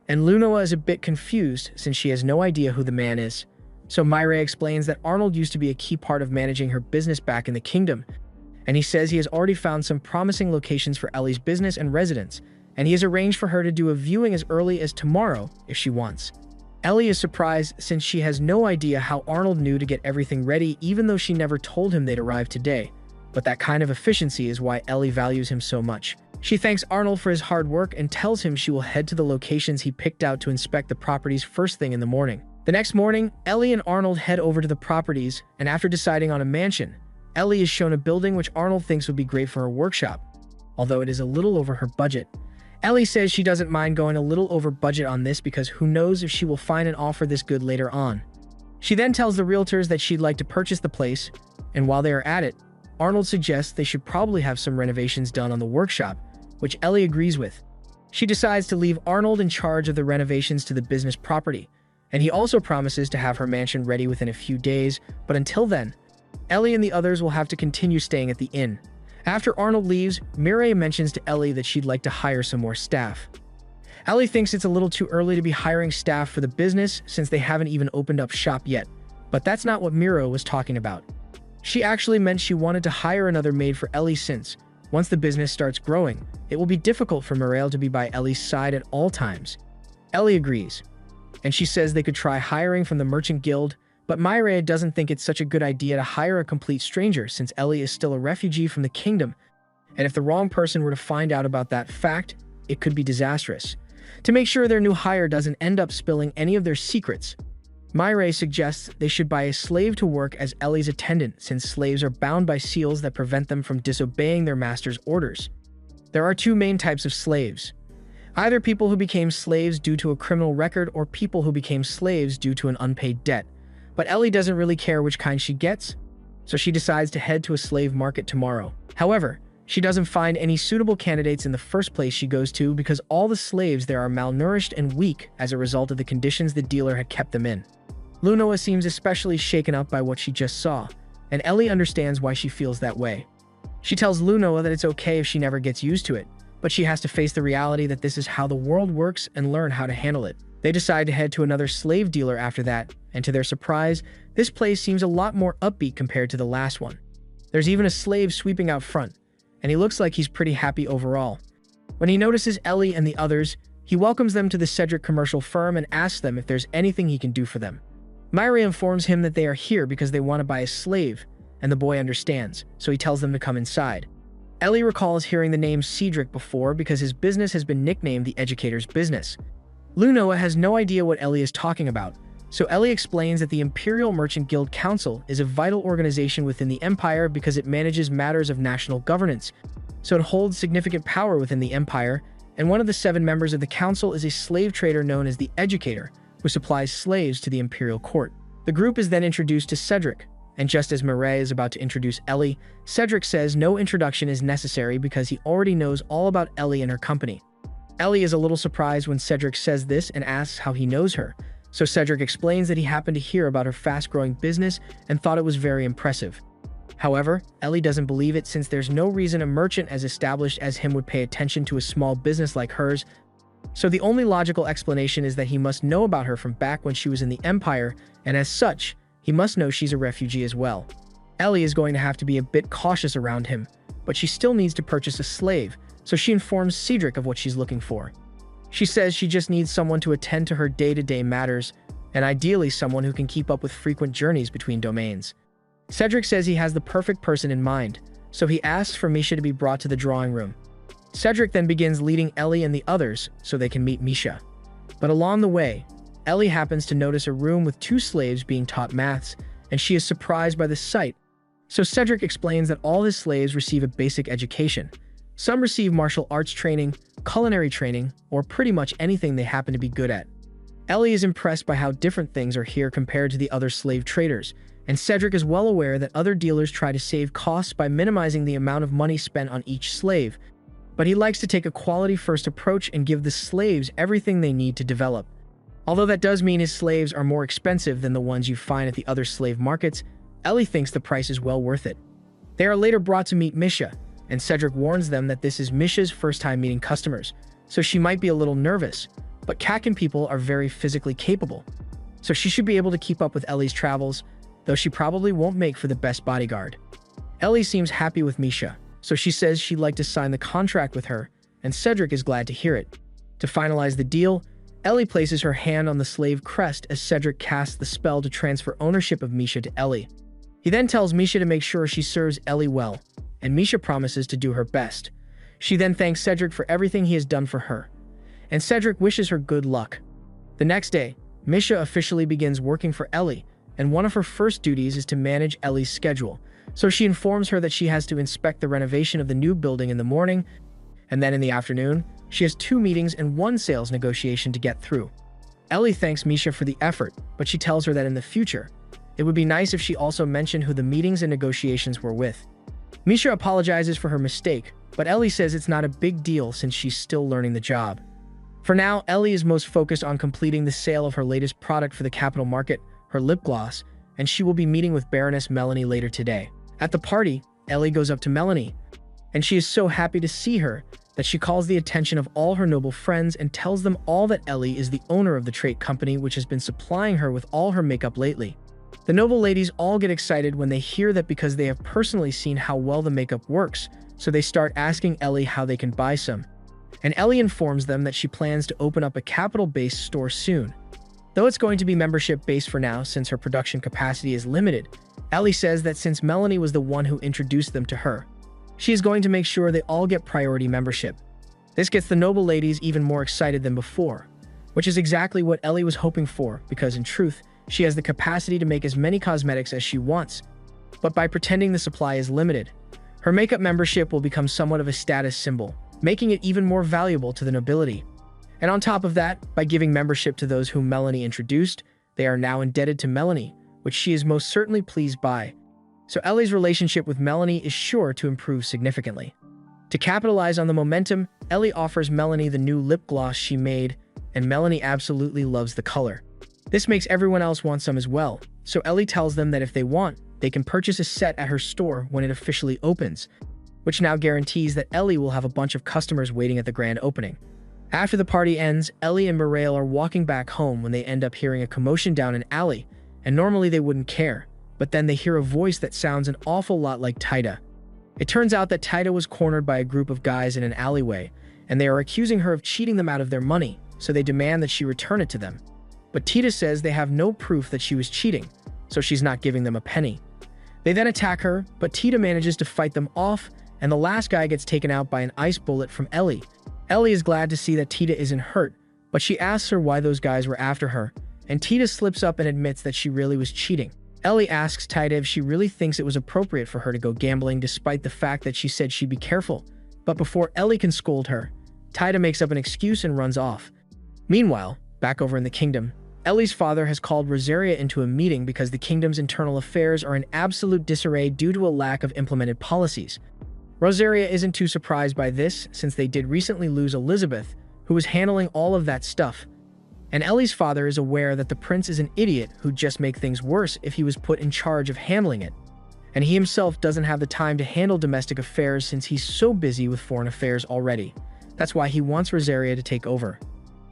and Lunoa is a bit confused since she has no idea who the man is. So Mireille explains that Arnold used to be a key part of managing her business back in the kingdom, and he says he has already found some promising locations for Ellie's business and residence, and he has arranged for her to do a viewing as early as tomorrow if she wants. Ellie is surprised since she has no idea how Arnold knew to get everything ready even though she never told him they'd arrive today. But that kind of efficiency is why Ellie values him so much. She thanks Arnold for his hard work and tells him she will head to the locations he picked out to inspect the properties first thing in the morning. The next morning, Ellie and Arnold head over to the properties, and after deciding on a mansion, Ellie is shown a building which Arnold thinks would be great for her workshop, although it is a little over her budget. Ellie says she doesn't mind going a little over budget on this because who knows if she will find an offer this good later on. She then tells the realtors that she'd like to purchase the place, and while they are at it, Arnold suggests they should probably have some renovations done on the workshop, which Ellie agrees with. She decides to leave Arnold in charge of the renovations to the business property, and he also promises to have her mansion ready within a few days, but until then, Ellie and the others will have to continue staying at the inn. After Arnold leaves, Mireille mentions to Ellie that she'd like to hire some more staff. Ellie thinks it's a little too early to be hiring staff for the business since they haven't even opened up shop yet, but that's not what Mireille was talking about. She actually meant she wanted to hire another maid for Ellie since, once the business starts growing, it will be difficult for Mireille to be by Ellie's side at all times. Ellie agrees, and she says they could try hiring from the Merchant Guild, but Mireille doesn't think it's such a good idea to hire a complete stranger since Ellie is still a refugee from the kingdom, and if the wrong person were to find out about that fact, it could be disastrous. To make sure their new hire doesn't end up spilling any of their secrets, Mireille suggests they should buy a slave to work as Ellie's attendant since slaves are bound by seals that prevent them from disobeying their master's orders. There are two main types of slaves. Either people who became slaves due to a criminal record or people who became slaves due to an unpaid debt. But Ellie doesn't really care which kind she gets, so she decides to head to a slave market tomorrow. However, she doesn't find any suitable candidates in the first place she goes to because all the slaves there are malnourished and weak as a result of the conditions the dealer had kept them in. Lunoa seems especially shaken up by what she just saw, and Ellie understands why she feels that way. She tells Lunoa that it's okay if she never gets used to it, but she has to face the reality that this is how the world works and learn how to handle it. They decide to head to another slave dealer after that, and to their surprise, this place seems a lot more upbeat compared to the last one. There's even a slave sweeping out front, and he looks like he's pretty happy overall. When he notices Ellie and the others, he welcomes them to the Cedric commercial firm and asks them if there's anything he can do for them. Mireille informs him that they are here because they want to buy a slave, and the boy understands, so he tells them to come inside. Ellie recalls hearing the name Cedric before because his business has been nicknamed the Educator's Business. Lunoa has no idea what Ellie is talking about, so Ellie explains that the Imperial Merchant Guild Council is a vital organization within the Empire because it manages matters of national governance, so it holds significant power within the Empire, and one of the 7 members of the council is a slave trader known as the Educator, who supplies slaves to the Imperial Court. The group is then introduced to Cedric, and just as Mireille is about to introduce Ellie, Cedric says no introduction is necessary because he already knows all about Ellie and her company. Ellie is a little surprised when Cedric says this and asks how he knows her, so Cedric explains that he happened to hear about her fast-growing business and thought it was very impressive. However, Ellie doesn't believe it since there's no reason a merchant as established as him would pay attention to a small business like hers, so the only logical explanation is that he must know about her from back when she was in the Empire, and as such, he must know she's a refugee as well. Ellie is going to have to be a bit cautious around him, but she still needs to purchase a slave, so she informs Cedric of what she's looking for. She says she just needs someone to attend to her day-to-day matters, and ideally someone who can keep up with frequent journeys between domains. Cedric says he has the perfect person in mind, so he asks for Misha to be brought to the drawing room. Cedric then begins leading Ellie and the others so they can meet Misha. But along the way, Ellie happens to notice a room with 2 slaves being taught maths, and she is surprised by the sight. So Cedric explains that all his slaves receive a basic education. Some receive martial arts training, culinary training, or pretty much anything they happen to be good at. Ellie is impressed by how different things are here compared to the other slave traders, and Cedric is well aware that other dealers try to save costs by minimizing the amount of money spent on each slave, but he likes to take a quality-first approach and give the slaves everything they need to develop. Although that does mean his slaves are more expensive than the ones you find at the other slave markets, Ellie thinks the price is well worth it. They are later brought to meet Misha, and Cedric warns them that this is Misha's first time meeting customers, so she might be a little nervous, but Kakin people are very physically capable, so she should be able to keep up with Ellie's travels, though she probably won't make for the best bodyguard. Ellie seems happy with Misha, so she says she'd like to sign the contract with her, and Cedric is glad to hear it. To finalize the deal, Ellie places her hand on the slave crest as Cedric casts the spell to transfer ownership of Misha to Ellie. He then tells Misha to make sure she serves Ellie well, and Misha promises to do her best. She then thanks Cedric for everything he has done for her, and Cedric wishes her good luck. The next day, Misha officially begins working for Ellie, and one of her first duties is to manage Ellie's schedule. So she informs her that she has to inspect the renovation of the new building in the morning, and then in the afternoon, she has 2 meetings and 1 sales negotiation to get through. Ellie thanks Misha for the effort, but she tells her that in the future, it would be nice if she also mentioned who the meetings and negotiations were with. Misha apologizes for her mistake, but Ellie says it's not a big deal since she's still learning the job. For now, Ellie is most focused on completing the sale of her latest product for the capital market, her lip gloss, and she will be meeting with Baroness Melanie later today. At the party, Ellie goes up to Melanie, and she is so happy to see her that she calls the attention of all her noble friends and tells them all that Ellie is the owner of the Trait Company which has been supplying her with all her makeup lately. The noble ladies all get excited when they hear that because they have personally seen how well the makeup works, so they start asking Ellie how they can buy some. And Ellie informs them that she plans to open up a capital-based store soon. Though it's going to be membership-based for now since her production capacity is limited, Ellie says that since Melanie was the one who introduced them to her, she is going to make sure they all get priority membership. This gets the noble ladies even more excited than before, which is exactly what Ellie was hoping for because in truth, she has the capacity to make as many cosmetics as she wants. But by pretending the supply is limited, her makeup membership will become somewhat of a status symbol, making it even more valuable to the nobility. And on top of that, by giving membership to those whom Melanie introduced, they are now indebted to Melanie, which she is most certainly pleased by. So Ellie's relationship with Melanie is sure to improve significantly. To capitalize on the momentum, Ellie offers Melanie the new lip gloss she made, and Melanie absolutely loves the color. This makes everyone else want some as well, so Ellie tells them that if they want, they can purchase a set at her store when it officially opens, which now guarantees that Ellie will have a bunch of customers waiting at the grand opening. After the party ends, Ellie and Mireille are walking back home when they end up hearing a commotion down an alley, and normally they wouldn't care, but then they hear a voice that sounds an awful lot like Taida. It turns out that Taida was cornered by a group of guys in an alleyway, and they are accusing her of cheating them out of their money, so they demand that she return it to them. But Tita says they have no proof that she was cheating, so she's not giving them a penny. They then attack her, but Tita manages to fight them off, and the last guy gets taken out by an ice bullet from Ellie. Ellie is glad to see that Tita isn't hurt, but she asks her why those guys were after her, and Tita slips up and admits that she really was cheating. Ellie asks Taida if she really thinks it was appropriate for her to go gambling despite the fact that she said she'd be careful, but before Ellie can scold her, Taida makes up an excuse and runs off. Meanwhile, back over in the kingdom, Ellie's father has called Rosaria into a meeting because the kingdom's internal affairs are in absolute disarray due to a lack of implemented policies. Rosaria isn't too surprised by this since they did recently lose Elizabeth, who was handling all of that stuff. And Ellie's father is aware that the prince is an idiot who'd just make things worse if he was put in charge of handling it. And he himself doesn't have the time to handle domestic affairs since he's so busy with foreign affairs already. That's why he wants Rosaria to take over.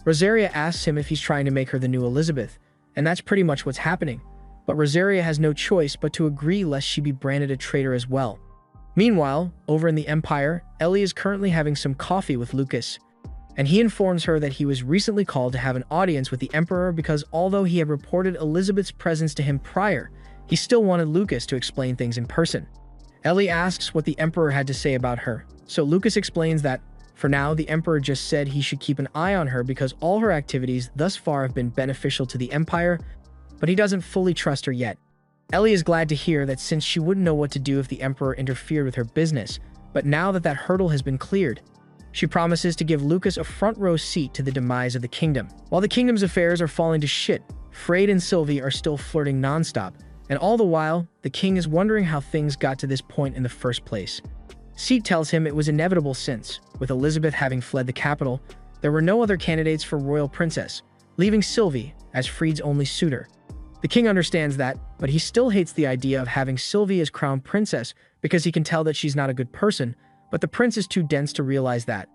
Rosaria asks him if he's trying to make her the new Elizabeth, and that's pretty much what's happening. But Rosaria has no choice but to agree lest she be branded a traitor as well. Meanwhile, over in the Empire, Ellie is currently having some coffee with Lucas, and he informs her that he was recently called to have an audience with the Emperor because although he had reported Elizabeth's presence to him prior, he still wanted Lucas to explain things in person. Ellie asks what the Emperor had to say about her, so Lucas explains that, for now, the Emperor just said he should keep an eye on her because all her activities thus far have been beneficial to the Empire, but he doesn't fully trust her yet. Ellie is glad to hear that since she wouldn't know what to do if the Emperor interfered with her business, but now that that hurdle has been cleared, she promises to give Lucas a front-row seat to the demise of the kingdom. While the kingdom's affairs are falling to shit, Freyde and Sylvie are still flirting non-stop, and all the while, the king is wondering how things got to this point in the first place. Seat tells him it was inevitable since, with Elizabeth having fled the capital, there were no other candidates for royal princess, leaving Sylvie as Freyde's only suitor. The king understands that, but he still hates the idea of having Sylvie as crown princess because he can tell that she's not a good person, but the prince is too dense to realize that.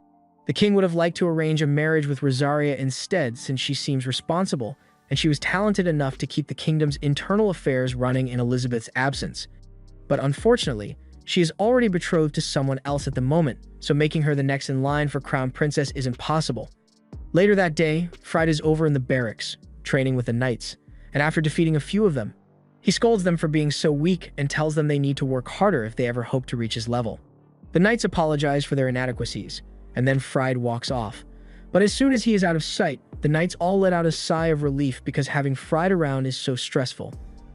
The king would have liked to arrange a marriage with Rosaria instead since she seems responsible, and she was talented enough to keep the kingdom's internal affairs running in Elizabeth's absence. But unfortunately, she is already betrothed to someone else at the moment, so making her the next in line for crown princess isn't possible. Later that day, Fried is over in the barracks, training with the knights, and after defeating a few of them, he scolds them for being so weak and tells them they need to work harder if they ever hope to reach his level. The knights apologize for their inadequacies, and then Fried walks off. But as soon as he is out of sight, the knights all let out a sigh of relief because having Fried around is so stressful.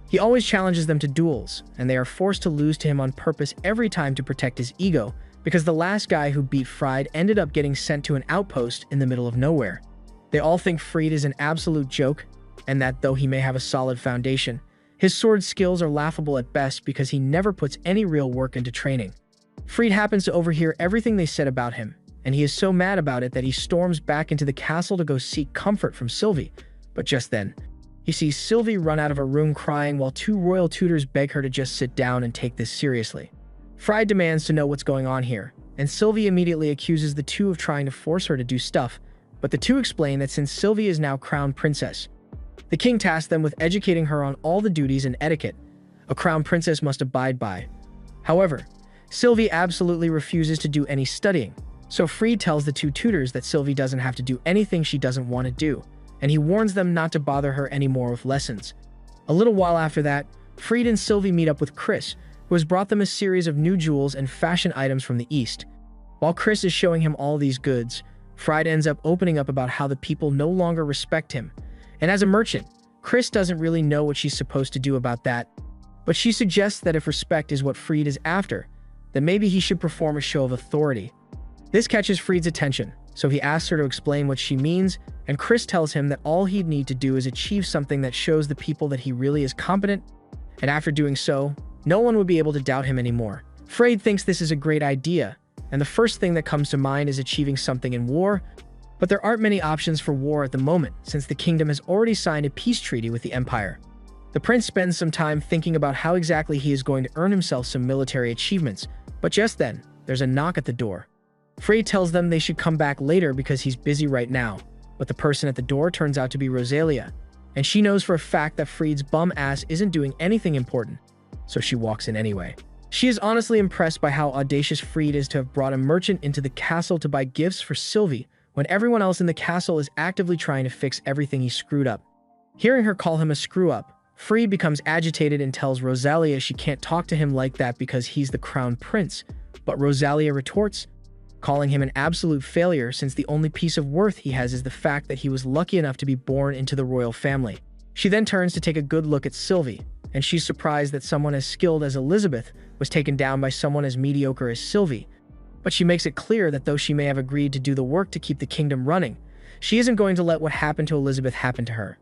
He always challenges them to duels, and they are forced to lose to him on purpose every time to protect his ego, because the last guy who beat Fried ended up getting sent to an outpost in the middle of nowhere. They all think Fried is an absolute joke, and that though he may have a solid foundation, his sword skills are laughable at best because he never puts any real work into training. Fried happens to overhear everything they said about him, and he is so mad about it that he storms back into the castle to go seek comfort from Sylvie. But just then, he sees Sylvie run out of a room crying while two royal tutors beg her to just sit down and take this seriously. Fried demands to know what's going on here, and Sylvie immediately accuses the two of trying to force her to do stuff, but the two explain that since Sylvie is now crown princess, the king tasked them with educating her on all the duties and etiquette a crown princess must abide by. However, Sylvie absolutely refuses to do any studying, so Fried tells the two tutors that Sylvie doesn't have to do anything she doesn't want to do, and he warns them not to bother her anymore with lessons. A little while after that, Fried and Sylvie meet up with Chris, who has brought them a series of new jewels and fashion items from the East. While Chris is showing him all these goods, Fried ends up opening up about how the people no longer respect him. And as a merchant, Chris doesn't really know what she's supposed to do about that, but she suggests that if respect is what Fried is after, then maybe he should perform a show of authority. This catches Fried's attention, so he asks her to explain what she means, and Chris tells him that all he'd need to do is achieve something that shows the people that he really is competent, and after doing so, no one would be able to doubt him anymore. Fried thinks this is a great idea, and the first thing that comes to mind is achieving something in war, but there aren't many options for war at the moment, since the kingdom has already signed a peace treaty with the Empire. The prince spends some time thinking about how exactly he is going to earn himself some military achievements, but just then, there's a knock at the door. Fried tells them they should come back later because he's busy right now, but the person at the door turns out to be Rosalia, and she knows for a fact that Fried's bum ass isn't doing anything important, so she walks in anyway. She is honestly impressed by how audacious Fried is to have brought a merchant into the castle to buy gifts for Sylvie when everyone else in the castle is actively trying to fix everything he screwed up. Hearing her call him a screw-up, Fried becomes agitated and tells Rosalia she can't talk to him like that because he's the crown prince, but Rosalia retorts, calling him an absolute failure since the only piece of worth he has is the fact that he was lucky enough to be born into the royal family. She then turns to take a good look at Sylvie, and she's surprised that someone as skilled as Elizabeth was taken down by someone as mediocre as Sylvie. But she makes it clear that though she may have agreed to do the work to keep the kingdom running, she isn't going to let what happened to Elizabeth happen to her.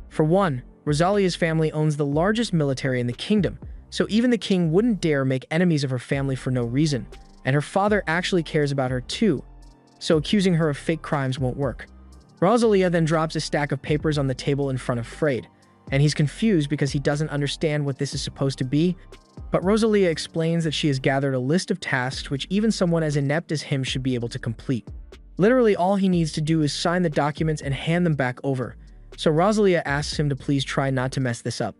For one, Rosalia's family owns the largest military in the kingdom, so even the king wouldn't dare make enemies of her family for no reason, and her father actually cares about her too, so accusing her of fake crimes won't work. Rosalia then drops a stack of papers on the table in front of Fried, and he's confused because he doesn't understand what this is supposed to be, but Rosalia explains that she has gathered a list of tasks which even someone as inept as him should be able to complete. Literally all he needs to do is sign the documents and hand them back over, so Rosalia asks him to please try not to mess this up.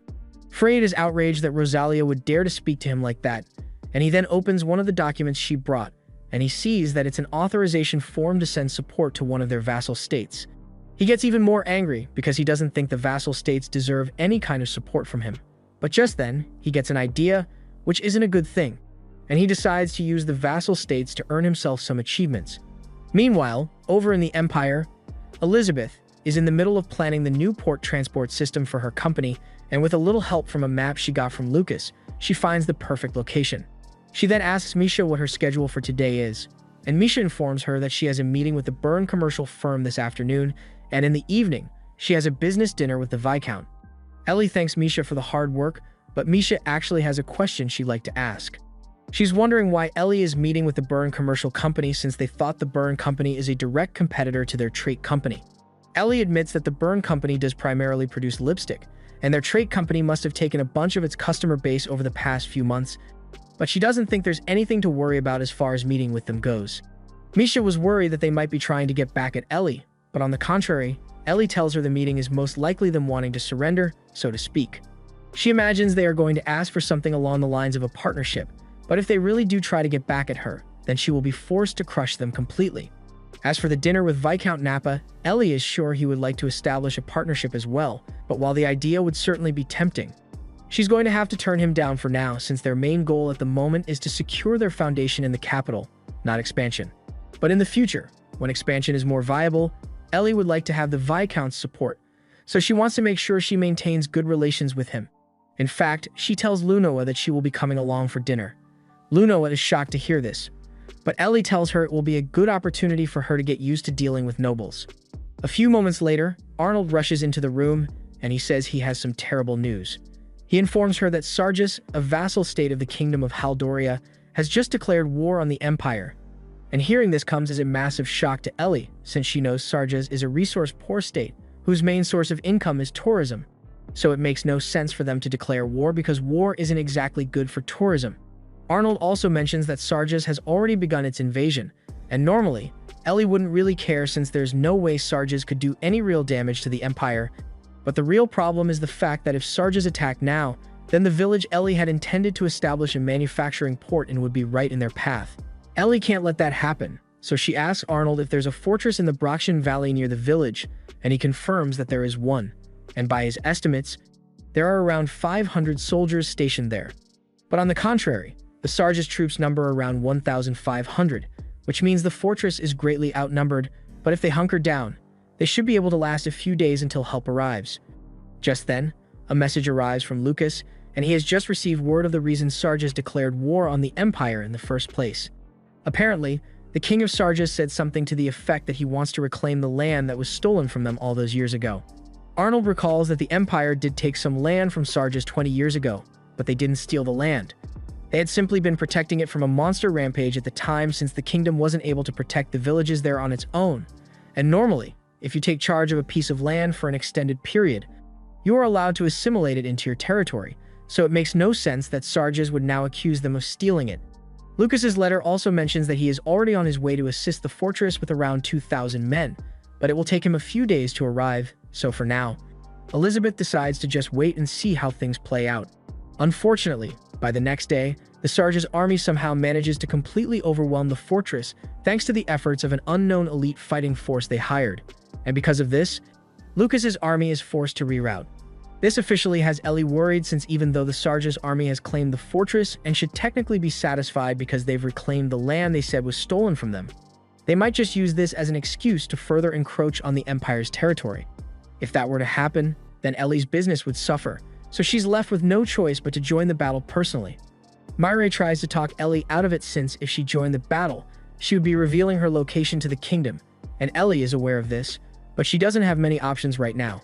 Fried is outraged that Rosalia would dare to speak to him like that, and he then opens one of the documents she brought, and he sees that it's an authorization form to send support to one of their vassal states. He gets even more angry because he doesn't think the vassal states deserve any kind of support from him. But just then, he gets an idea, which isn't a good thing, and he decides to use the vassal states to earn himself some achievements. Meanwhile, over in the Empire, Elizabeth is in the middle of planning the new port transport system for her company, and with a little help from a map she got from Lucas, she finds the perfect location. She then asks Misha what her schedule for today is, and Misha informs her that she has a meeting with the Bern commercial firm this afternoon, and in the evening, she has a business dinner with the Viscount. Ellie thanks Misha for the hard work, but Misha actually has a question she'd like to ask. She's wondering why Ellie is meeting with the Bern commercial company since they thought the Bern company is a direct competitor to their trait company. Ellie admits that the Bern company does primarily produce lipstick, and their trait company must have taken a bunch of its customer base over the past few months, but she doesn't think there's anything to worry about as far as meeting with them goes. Misha was worried that they might be trying to get back at Ellie, but on the contrary, Ellie tells her the meeting is most likely them wanting to surrender, so to speak. She imagines they are going to ask for something along the lines of a partnership, but if they really do try to get back at her, then she will be forced to crush them completely. As for the dinner with Viscount Napa, Ellie is sure he would like to establish a partnership as well, but while the idea would certainly be tempting, she's going to have to turn him down for now since their main goal at the moment is to secure their foundation in the capital, not expansion. But in the future, when expansion is more viable, Ellie would like to have the Viscount's support, so she wants to make sure she maintains good relations with him. In fact, she tells Lunoa that she will be coming along for dinner. Lunoa is shocked to hear this, but Ellie tells her it will be a good opportunity for her to get used to dealing with nobles. A few moments later, Arnold rushes into the room, and he says he has some terrible news. He informs her that Sargeas, a vassal state of the Kingdom of Haldoria, has just declared war on the Empire. And hearing this comes as a massive shock to Ellie, since she knows Sargeas is a resource-poor state, whose main source of income is tourism. So it makes no sense for them to declare war because war isn't exactly good for tourism. Arnold also mentions that Sargeas has already begun its invasion, and normally, Ellie wouldn't really care since there's no way Sargeas could do any real damage to the Empire. But the real problem is the fact that if Sargeas attack now, then the village Ellie had intended to establish a manufacturing port in would be right in their path. Ellie can't let that happen, so she asks Arnold if there's a fortress in the Broxian Valley near the village, and he confirms that there is one. And by his estimates, there are around 500 soldiers stationed there. But on the contrary, the Sargeas troops number around 1,500, which means the fortress is greatly outnumbered, but if they hunker down, they should be able to last a few days until help arrives. Just then, a message arrives from Lucas, and he has just received word of the reason Sargeas declared war on the Empire in the first place. Apparently, the king of Sargeas said something to the effect that he wants to reclaim the land that was stolen from them all those years ago. Arnold recalls that the Empire did take some land from Sargeas 20 years ago, but they didn't steal the land. They had simply been protecting it from a monster rampage at the time since the kingdom wasn't able to protect the villages there on its own. And normally, if you take charge of a piece of land for an extended period, you are allowed to assimilate it into your territory, so it makes no sense that Sargeas would now accuse them of stealing it. Lucas's letter also mentions that he is already on his way to assist the fortress with around 2,000 men, but it will take him a few days to arrive, so for now, Elizabeth decides to just wait and see how things play out. Unfortunately, by the next day, the Sargeas army somehow manages to completely overwhelm the fortress thanks to the efforts of an unknown elite fighting force they hired. And because of this, Lucas's army is forced to reroute. This officially has Ellie worried since even though the Sargeas army has claimed the fortress and should technically be satisfied because they've reclaimed the land they said was stolen from them, they might just use this as an excuse to further encroach on the Empire's territory. If that were to happen, then Ellie's business would suffer, so she's left with no choice but to join the battle personally. Myre tries to talk Ellie out of it since if she joined the battle, she would be revealing her location to the kingdom, and Ellie is aware of this, but she doesn't have many options right now.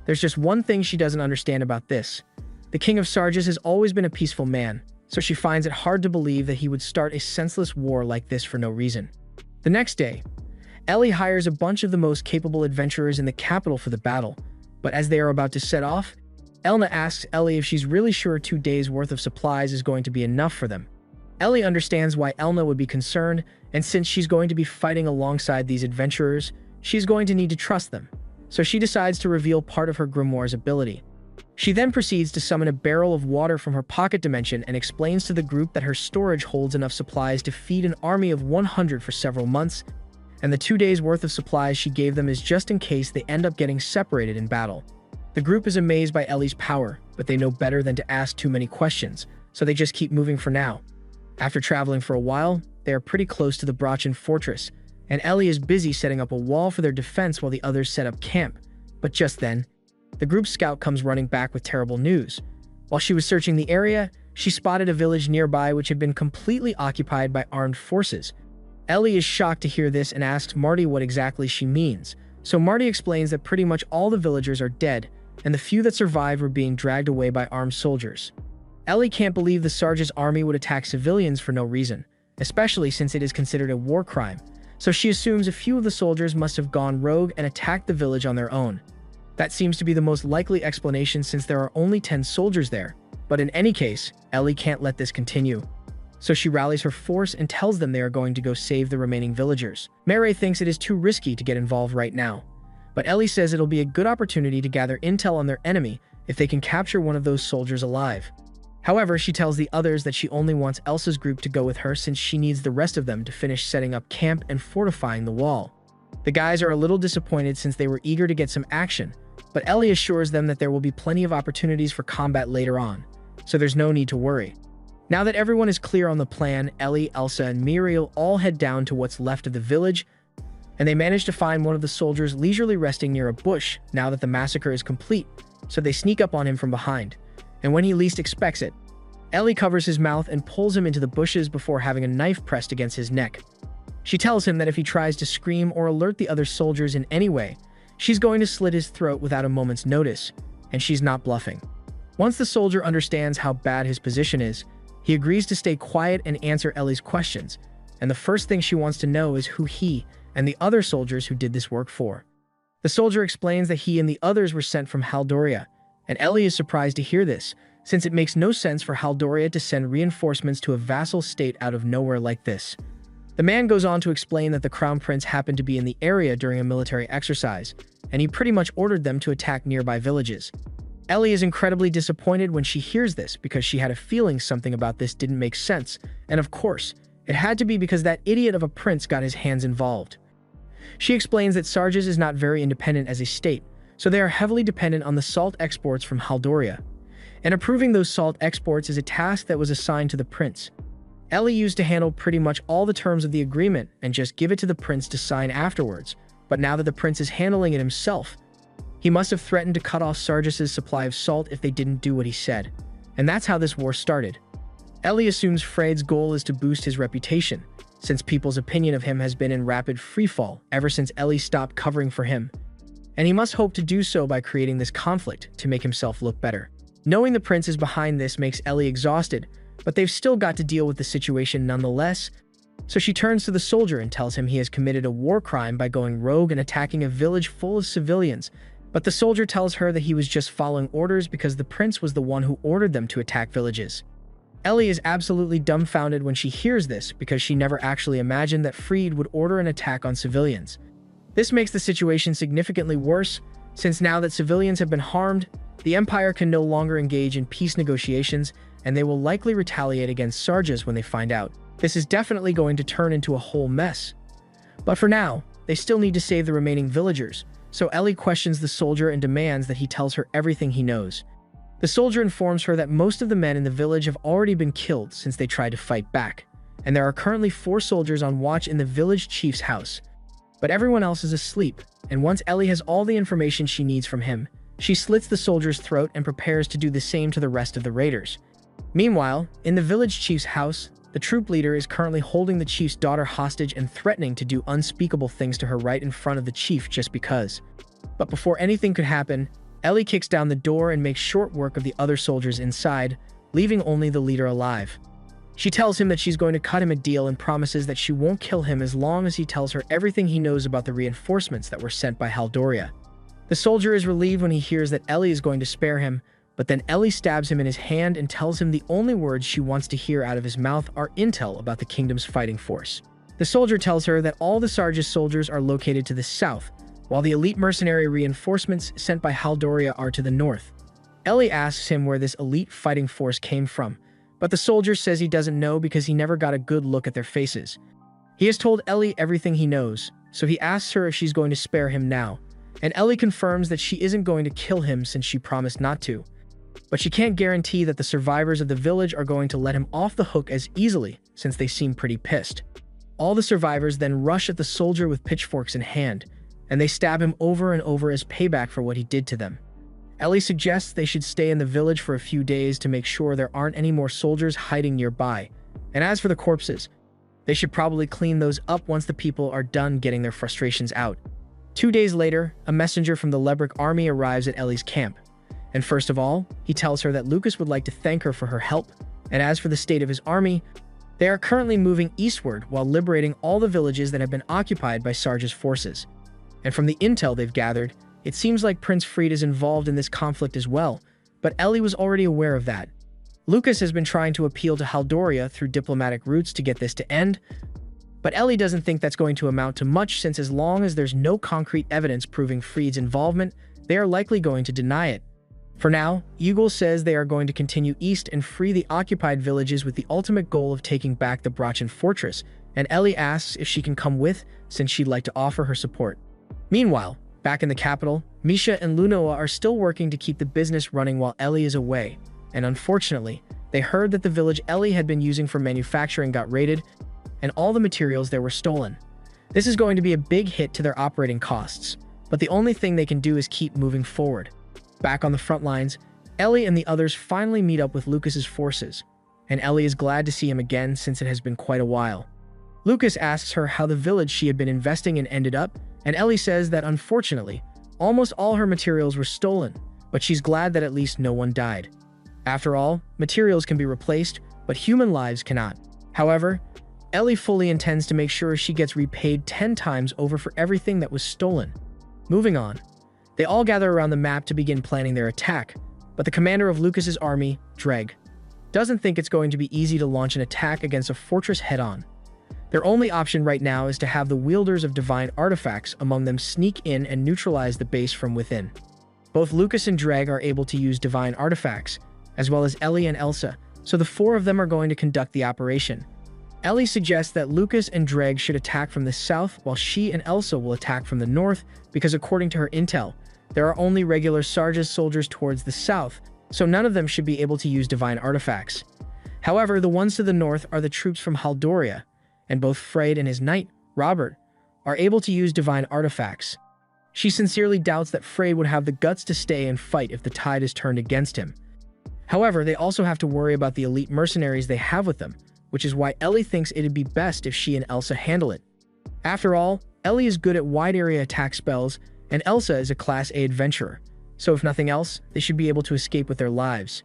There's just one thing she doesn't understand about this. The king of Sargeas has always been a peaceful man, so she finds it hard to believe that he would start a senseless war like this for no reason. The next day, Ellie hires a bunch of the most capable adventurers in the capital for the battle, but as they are about to set off, Elna asks Ellie if she's really sure 2 days' worth of supplies is going to be enough for them. Ellie understands why Elna would be concerned, and since she's going to be fighting alongside these adventurers, she's going to need to trust them, so she decides to reveal part of her grimoire's ability. She then proceeds to summon a barrel of water from her pocket dimension and explains to the group that her storage holds enough supplies to feed an army of 100 for several months, and the 2 days' worth of supplies she gave them is just in case they end up getting separated in battle. The group is amazed by Ellie's power, but they know better than to ask too many questions, so they just keep moving for now. After traveling for a while, they are pretty close to the Broxian fortress, and Ellie is busy setting up a wall for their defense while the others set up camp. But just then, the group's scout comes running back with terrible news. While she was searching the area, she spotted a village nearby which had been completely occupied by armed forces. Ellie is shocked to hear this and asks Marty what exactly she means. So Marty explains that pretty much all the villagers are dead, and the few that survived were being dragged away by armed soldiers. Ellie can't believe the Sargeas army would attack civilians for no reason, especially since it is considered a war crime, so she assumes a few of the soldiers must have gone rogue and attacked the village on their own. That seems to be the most likely explanation since there are only 10 soldiers there, but in any case, Ellie can't let this continue. So she rallies her force and tells them they are going to go save the remaining villagers. Myre thinks it is too risky to get involved right now, but Ellie says it'll be a good opportunity to gather intel on their enemy if they can capture one of those soldiers alive. However, she tells the others that she only wants Elsa's group to go with her since she needs the rest of them to finish setting up camp and fortifying the wall. The guys are a little disappointed since they were eager to get some action, but Ellie assures them that there will be plenty of opportunities for combat later on, so there's no need to worry. Now that everyone is clear on the plan, Ellie, Elsa, and Muriel all head down to what's left of the village, and they manage to find one of the soldiers leisurely resting near a bush now that the massacre is complete, so they sneak up on him from behind. And when he least expects it, Ellie covers his mouth and pulls him into the bushes before having a knife pressed against his neck. She tells him that if he tries to scream or alert the other soldiers in any way, she's going to slit his throat without a moment's notice, and she's not bluffing. Once the soldier understands how bad his position is, he agrees to stay quiet and answer Ellie's questions, and the first thing she wants to know is who he and the other soldiers who did this work for. The soldier explains that he and the others were sent from Haldoria, and Ellie is surprised to hear this, since it makes no sense for Haldoria to send reinforcements to a vassal state out of nowhere like this. The man goes on to explain that the Crown Prince happened to be in the area during a military exercise, and he pretty much ordered them to attack nearby villages. Ellie is incredibly disappointed when she hears this because she had a feeling something about this didn't make sense, and of course, it had to be because that idiot of a prince got his hands involved. She explains that Sarges is not very independent as a state, so they are heavily dependent on the salt exports from Haldoria, and approving those salt exports is a task that was assigned to the prince. Ellie used to handle pretty much all the terms of the agreement and just give it to the prince to sign afterwards, but now that the prince is handling it himself, he must have threatened to cut off Sarges' supply of salt if they didn't do what he said, and that's how this war started. Ellie assumes Freyd's goal is to boost his reputation, since people's opinion of him has been in rapid freefall ever since Ellie stopped covering for him, and he must hope to do so by creating this conflict to make himself look better. Knowing the prince is behind this makes Ellie exhausted, but they've still got to deal with the situation nonetheless, so she turns to the soldier and tells him he has committed a war crime by going rogue and attacking a village full of civilians, but the soldier tells her that he was just following orders because the prince was the one who ordered them to attack villages. Ellie is absolutely dumbfounded when she hears this because she never actually imagined that Freyd would order an attack on civilians. This makes the situation significantly worse, since now that civilians have been harmed, the Empire can no longer engage in peace negotiations, and they will likely retaliate against Sarges when they find out. This is definitely going to turn into a whole mess. But for now, they still need to save the remaining villagers, so Ellie questions the soldier and demands that he tells her everything he knows. The soldier informs her that most of the men in the village have already been killed since they tried to fight back, and there are currently 4 soldiers on watch in the village chief's house. But everyone else is asleep, and once Ellie has all the information she needs from him, she slits the soldier's throat and prepares to do the same to the rest of the raiders. Meanwhile, in the village chief's house, the troop leader is currently holding the chief's daughter hostage and threatening to do unspeakable things to her right in front of the chief just because. But before anything could happen, Ellie kicks down the door and makes short work of the other soldiers inside, leaving only the leader alive. She tells him that she's going to cut him a deal and promises that she won't kill him as long as he tells her everything he knows about the reinforcements that were sent by Haldoria. The soldier is relieved when he hears that Ellie is going to spare him, but then Ellie stabs him in his hand and tells him the only words she wants to hear out of his mouth are intel about the kingdom's fighting force. The soldier tells her that all the Sarge's soldiers are located to the south, while the elite mercenary reinforcements sent by Haldoria are to the north. Ellie asks him where this elite fighting force came from, but the soldier says he doesn't know because he never got a good look at their faces. He has told Ellie everything he knows, so he asks her if she's going to spare him now, and Ellie confirms that she isn't going to kill him since she promised not to. But she can't guarantee that the survivors of the village are going to let him off the hook as easily, since they seem pretty pissed. All the survivors then rush at the soldier with pitchforks in hand, and they stab him over and over as payback for what he did to them. Ellie suggests they should stay in the village for a few days to make sure there aren't any more soldiers hiding nearby, and as for the corpses, they should probably clean those up once the people are done getting their frustrations out. 2 days later, a messenger from the Lebric army arrives at Ellie's camp, and first of all, he tells her that Lucas would like to thank her for her help, and as for the state of his army, they are currently moving eastward while liberating all the villages that have been occupied by Sarge's forces. And from the intel they've gathered, it seems like Prince Freyd is involved in this conflict as well, but Ellie was already aware of that. Lucas has been trying to appeal to Haldoria through diplomatic routes to get this to end, but Ellie doesn't think that's going to amount to much since as long as there's no concrete evidence proving Freyd's involvement, they are likely going to deny it. For now, Eagle says they are going to continue east and free the occupied villages with the ultimate goal of taking back the Brachin fortress, and Ellie asks if she can come with since she'd like to offer her support. Meanwhile, back in the capital, Misha and Lunoa are still working to keep the business running while Ellie is away, and unfortunately, they heard that the village Ellie had been using for manufacturing got raided, and all the materials there were stolen. This is going to be a big hit to their operating costs, but the only thing they can do is keep moving forward. Back on the front lines, Ellie and the others finally meet up with Lucas's forces, and Ellie is glad to see him again since it has been quite a while. Lucas asks her how the village she had been investing in ended up, and Ellie says that unfortunately, almost all her materials were stolen, but she's glad that at least no one died. After all, materials can be replaced, but human lives cannot. However, Ellie fully intends to make sure she gets repaid 10 times over for everything that was stolen. Moving on, they all gather around the map to begin planning their attack, but the commander of Lucas's army, Dreg, doesn't think it's going to be easy to launch an attack against a fortress head-on. Their only option right now is to have the wielders of divine artifacts among them sneak in and neutralize the base from within. Both Lucas and Dreg are able to use divine artifacts, as well as Ellie and Elsa, so the four of them are going to conduct the operation. Ellie suggests that Lucas and Dreg should attack from the south while she and Elsa will attack from the north because according to her intel, there are only regular Sarge's soldiers towards the south, so none of them should be able to use divine artifacts. However, the ones to the north are the troops from Haldoria, and both Freyd and his knight, Robert, are able to use divine artifacts. She sincerely doubts that Freyd would have the guts to stay and fight if the tide is turned against him. However, they also have to worry about the elite mercenaries they have with them, which is why Ellie thinks it'd be best if she and Elsa handle it. After all, Ellie is good at wide area attack spells, and Elsa is a Class A adventurer, so if nothing else, they should be able to escape with their lives.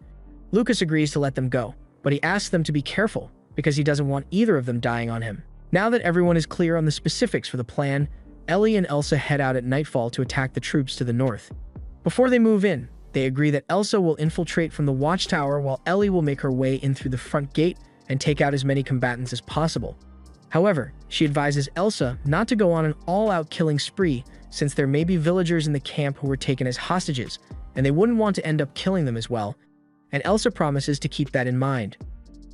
Lucas agrees to let them go, but he asks them to be careful, because he doesn't want either of them dying on him. Now that everyone is clear on the specifics for the plan, Ellie and Elsa head out at nightfall to attack the troops to the north. Before they move in, they agree that Elsa will infiltrate from the watchtower while Ellie will make her way in through the front gate and take out as many combatants as possible. However, she advises Elsa not to go on an all-out killing spree since there may be villagers in the camp who were taken as hostages, and they wouldn't want to end up killing them as well, and Elsa promises to keep that in mind.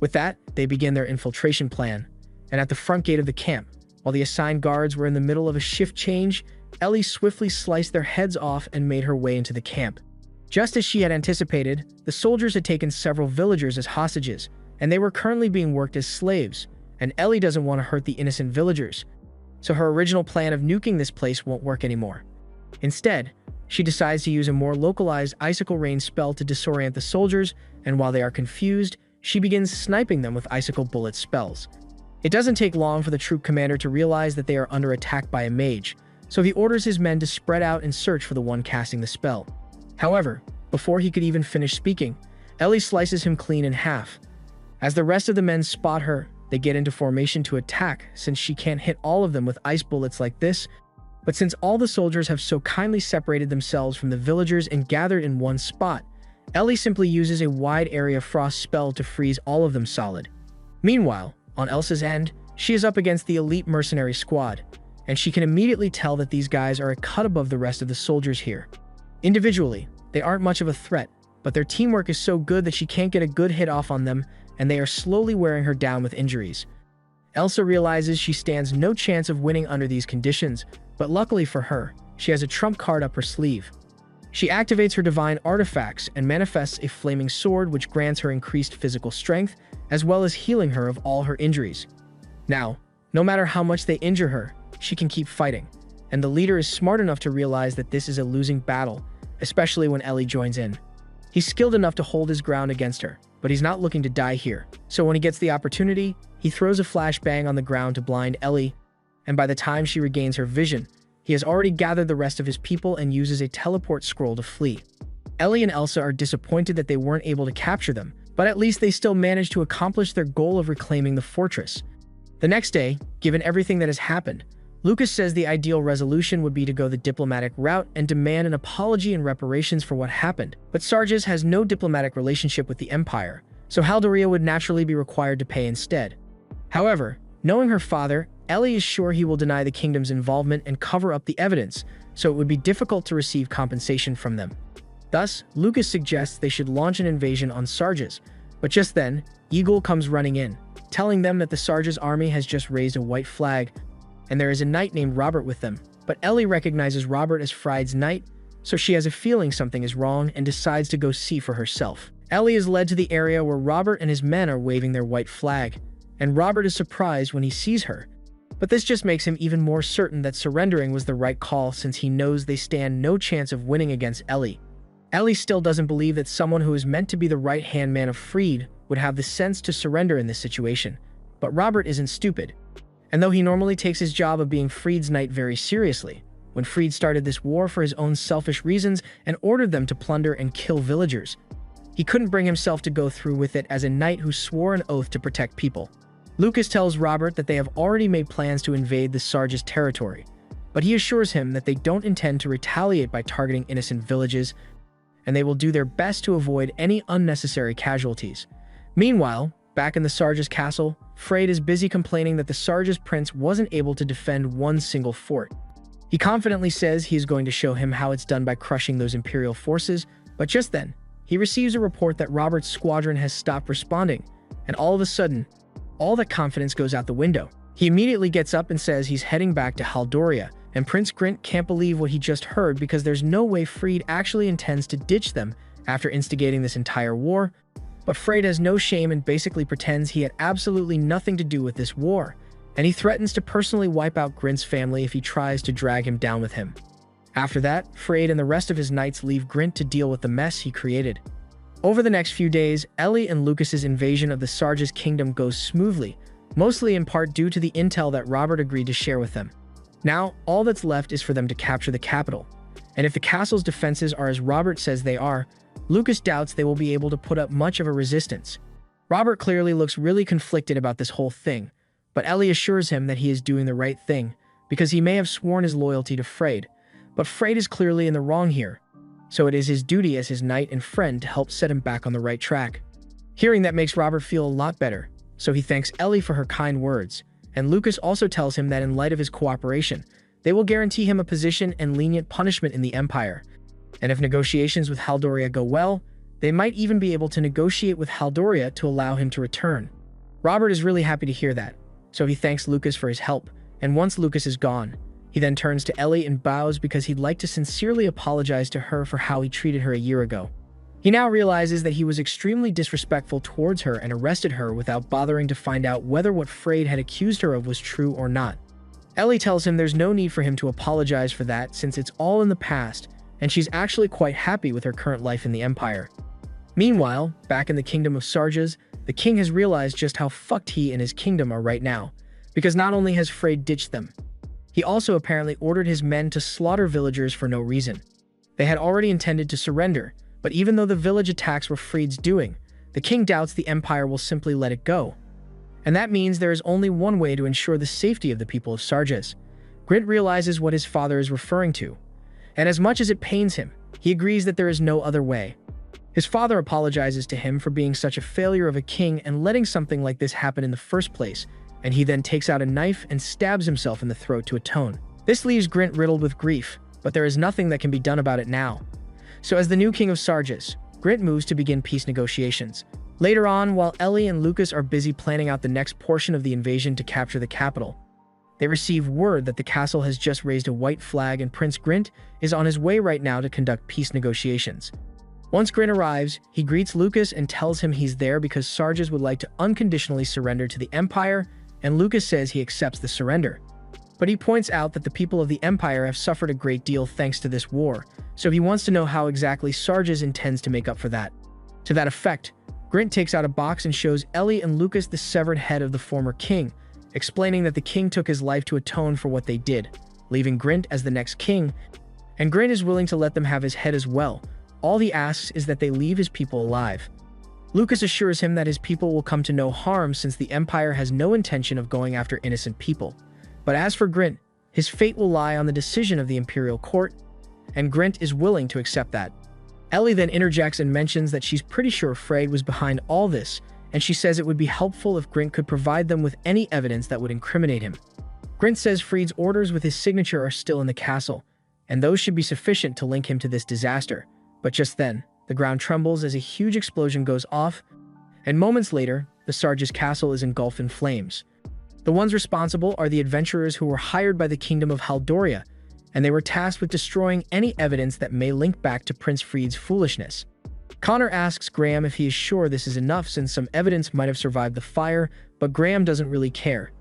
With that, they begin their infiltration plan, and at the front gate of the camp, while the assigned guards were in the middle of a shift change, Ellie swiftly sliced their heads off and made her way into the camp. Just as she had anticipated, the soldiers had taken several villagers as hostages, and they were currently being worked as slaves, and Ellie doesn't want to hurt the innocent villagers, so her original plan of nuking this place won't work anymore. Instead, she decides to use a more localized icicle rain spell to disorient the soldiers, and while they are confused, she begins sniping them with icicle bullet spells. It doesn't take long for the troop commander to realize that they are under attack by a mage, so he orders his men to spread out and search for the one casting the spell. However, before he could even finish speaking, Ellie slices him clean in half. As the rest of the men spot her, they get into formation to attack since she can't hit all of them with ice bullets like this, but since all the soldiers have so kindly separated themselves from the villagers and gathered in one spot, Ellie simply uses a wide area frost spell to freeze all of them solid. Meanwhile, on Elsa's end, she is up against the elite mercenary squad, and she can immediately tell that these guys are a cut above the rest of the soldiers here. Individually, they aren't much of a threat, but their teamwork is so good that she can't get a good hit off on them, and they are slowly wearing her down with injuries. Elsa realizes she stands no chance of winning under these conditions, but luckily for her, she has a trump card up her sleeve. She activates her divine artifacts and manifests a flaming sword which grants her increased physical strength, as well as healing her of all her injuries. Now, no matter how much they injure her, she can keep fighting, and the leader is smart enough to realize that this is a losing battle, especially when Ellie joins in. He's skilled enough to hold his ground against her, but he's not looking to die here, so when he gets the opportunity, he throws a flashbang on the ground to blind Ellie, and by the time she regains her vision, he has already gathered the rest of his people and uses a teleport scroll to flee. Ellie and Elsa are disappointed that they weren't able to capture them, but at least they still managed to accomplish their goal of reclaiming the fortress. The next day, given everything that has happened, Lucas says the ideal resolution would be to go the diplomatic route and demand an apology and reparations for what happened, but Sarge's has no diplomatic relationship with the Empire, so Haldoria would naturally be required to pay instead. However, knowing her father, Ellie is sure he will deny the kingdom's involvement and cover up the evidence, so it would be difficult to receive compensation from them. Thus, Lucas suggests they should launch an invasion on Sarges, but just then, Eagle comes running in, telling them that the Sarges army has just raised a white flag, and there is a knight named Robert with them. But Ellie recognizes Robert as Fried's knight, so she has a feeling something is wrong and decides to go see for herself. Ellie is led to the area where Robert and his men are waving their white flag, and Robert is surprised when he sees her. But this just makes him even more certain that surrendering was the right call, since he knows they stand no chance of winning against Ellie. Ellie still doesn't believe that someone who is meant to be the right-hand man of Fried would have the sense to surrender in this situation, but Robert isn't stupid. And though he normally takes his job of being Fried's knight very seriously, when Fried started this war for his own selfish reasons and ordered them to plunder and kill villagers, he couldn't bring himself to go through with it as a knight who swore an oath to protect people. Lucas tells Robert that they have already made plans to invade the Sarges territory, but he assures him that they don't intend to retaliate by targeting innocent villages, and they will do their best to avoid any unnecessary casualties. Meanwhile, back in the Sarges castle, Fried is busy complaining that the Sarges prince wasn't able to defend one single fort. He confidently says he is going to show him how it's done by crushing those imperial forces, but just then, he receives a report that Robert's squadron has stopped responding, and all of a sudden, all that confidence goes out the window. He immediately gets up and says he's heading back to Haldoria, and Prince Grint can't believe what he just heard because there's no way Fried actually intends to ditch them after instigating this entire war. But Fried has no shame and basically pretends he had absolutely nothing to do with this war, and he threatens to personally wipe out Grint's family if he tries to drag him down with him. After that, Fried and the rest of his knights leave Grint to deal with the mess he created. Over the next few days, Ellie and Lucas's invasion of the Sarges kingdom goes smoothly, mostly in part due to the intel that Robert agreed to share with them. Now, all that's left is for them to capture the capital, and if the castle's defenses are as Robert says they are, Lucas doubts they will be able to put up much of a resistance. Robert clearly looks really conflicted about this whole thing, but Ellie assures him that he is doing the right thing, because he may have sworn his loyalty to Fried, but Fried is clearly in the wrong here, so it is his duty as his knight and friend to help set him back on the right track. Hearing that makes Robert feel a lot better, so he thanks Ellie for her kind words, and Lucas also tells him that in light of his cooperation, they will guarantee him a position and lenient punishment in the Empire, and if negotiations with Haldoria go well, they might even be able to negotiate with Haldoria to allow him to return. Robert is really happy to hear that, so he thanks Lucas for his help, and once Lucas is gone, he then turns to Ellie and bows because he'd like to sincerely apologize to her for how he treated her a year ago. He now realizes that he was extremely disrespectful towards her and arrested her without bothering to find out whether what Fried had accused her of was true or not. Ellie tells him there's no need for him to apologize for that since it's all in the past, and she's actually quite happy with her current life in the Empire. Meanwhile, back in the kingdom of Sarges, the king has realized just how fucked he and his kingdom are right now, because not only has Fried ditched them, he also apparently ordered his men to slaughter villagers for no reason. They had already intended to surrender, but even though the village attacks were Fried's doing, the king doubts the Empire will simply let it go. And that means there is only one way to ensure the safety of the people of Sarges. Grint realizes what his father is referring to, and as much as it pains him, he agrees that there is no other way. His father apologizes to him for being such a failure of a king and letting something like this happen in the first place, and he then takes out a knife and stabs himself in the throat to atone. This leaves Grint riddled with grief, but there is nothing that can be done about it now. So as the new king of Sarges, Grint moves to begin peace negotiations. Later on, while Ellie and Lucas are busy planning out the next portion of the invasion to capture the capital, they receive word that the castle has just raised a white flag and Prince Grint is on his way right now to conduct peace negotiations. Once Grint arrives, he greets Lucas and tells him he's there because Sarges would like to unconditionally surrender to the Empire, and Lucas says he accepts the surrender. But he points out that the people of the Empire have suffered a great deal thanks to this war, so he wants to know how exactly Sarges intends to make up for that. To that effect, Grint takes out a box and shows Ellie and Lucas the severed head of the former king, explaining that the king took his life to atone for what they did, leaving Grint as the next king, and Grint is willing to let them have his head as well. All he asks is that they leave his people alive. Lucas assures him that his people will come to no harm since the Empire has no intention of going after innocent people. But as for Grint, his fate will lie on the decision of the Imperial Court, and Grint is willing to accept that. Ellie then interjects and mentions that she's pretty sure Fried was behind all this, and she says it would be helpful if Grint could provide them with any evidence that would incriminate him. Grint says Fried's orders with his signature are still in the castle, and those should be sufficient to link him to this disaster. But just then, the ground trembles as a huge explosion goes off, and moments later, the Sarge's castle is engulfed in flames. The ones responsible are the adventurers who were hired by the Kingdom of Haldoria, and they were tasked with destroying any evidence that may link back to Prince Fried's foolishness. Connor asks Graham if he is sure this is enough since some evidence might have survived the fire, but Graham doesn't really care.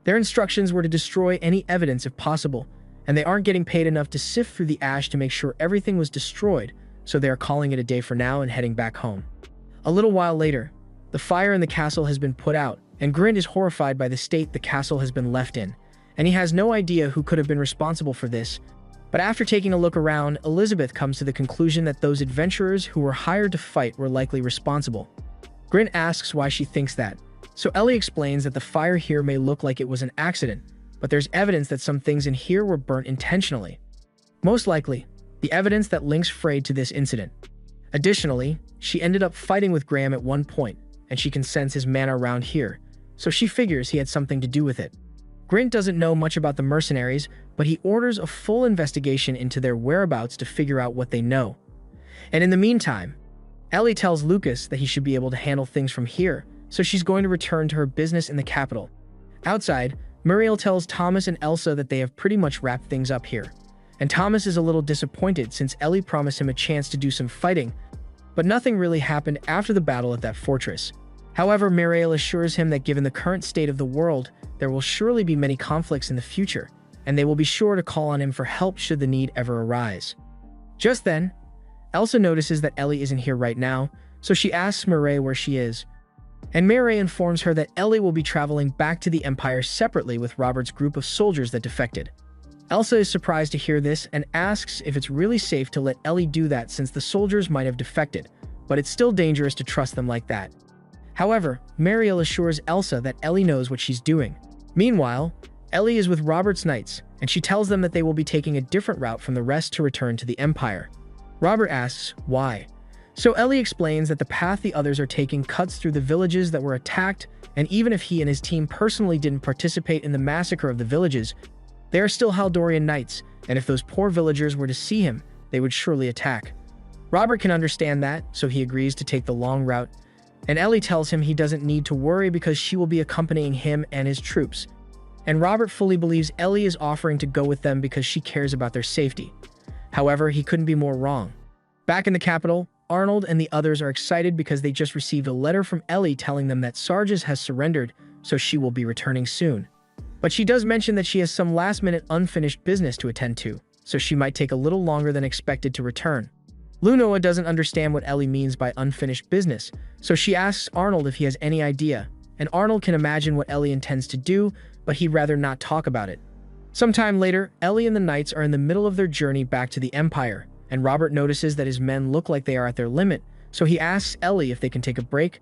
Their instructions were to destroy any evidence if possible, and they aren't getting paid enough to sift through the ash to make sure everything was destroyed, so they are calling it a day for now and heading back home. A little while later, the fire in the castle has been put out, and Grint is horrified by the state the castle has been left in, and he has no idea who could have been responsible for this. But after taking a look around, Elizabeth comes to the conclusion that those adventurers who were hired to fight were likely responsible. Grint asks why she thinks that, so Ellie explains that the fire here may look like it was an accident, but there's evidence that some things in here were burnt intentionally. Most likely, the evidence that links Freyd to this incident. Additionally, she ended up fighting with Graham at one point, and she can sense his mana around here, so she figures he had something to do with it. Grint doesn't know much about the mercenaries, but he orders a full investigation into their whereabouts to figure out what they know. And in the meantime, Ellie tells Lucas that he should be able to handle things from here, so she's going to return to her business in the capital. Outside, Muriel tells Thomas and Elsa that they have pretty much wrapped things up here. And Thomas is a little disappointed since Ellie promised him a chance to do some fighting, but nothing really happened after the battle at that fortress. However, Muriel assures him that given the current state of the world, there will surely be many conflicts in the future, and they will be sure to call on him for help should the need ever arise. Just then, Elsa notices that Ellie isn't here right now, so she asks Murray where she is. And Murray informs her that Ellie will be traveling back to the Empire separately with Robert's group of soldiers that defected. Elsa is surprised to hear this and asks if it's really safe to let Ellie do that since the soldiers might have defected, but it's still dangerous to trust them like that. However, Muriel assures Elsa that Ellie knows what she's doing. Meanwhile, Ellie is with Robert's knights, and she tells them that they will be taking a different route from the rest to return to the Empire. Robert asks why. So Ellie explains that the path the others are taking cuts through the villages that were attacked, and even if he and his team personally didn't participate in the massacre of the villages, they are still Haldorian knights, and if those poor villagers were to see him, they would surely attack. Robert can understand that, so he agrees to take the long route, and Ellie tells him he doesn't need to worry because she will be accompanying him and his troops. And Robert fully believes Ellie is offering to go with them because she cares about their safety. However, he couldn't be more wrong. Back in the capital, Arnold and the others are excited because they just received a letter from Ellie telling them that Sarge's has surrendered, so she will be returning soon. But she does mention that she has some last-minute unfinished business to attend to, so she might take a little longer than expected to return. Lunoa doesn't understand what Ellie means by unfinished business, so she asks Arnold if he has any idea, and Arnold can imagine what Ellie intends to do, but he'd rather not talk about it. Sometime later, Ellie and the knights are in the middle of their journey back to the Empire, and Robert notices that his men look like they are at their limit, so he asks Ellie if they can take a break,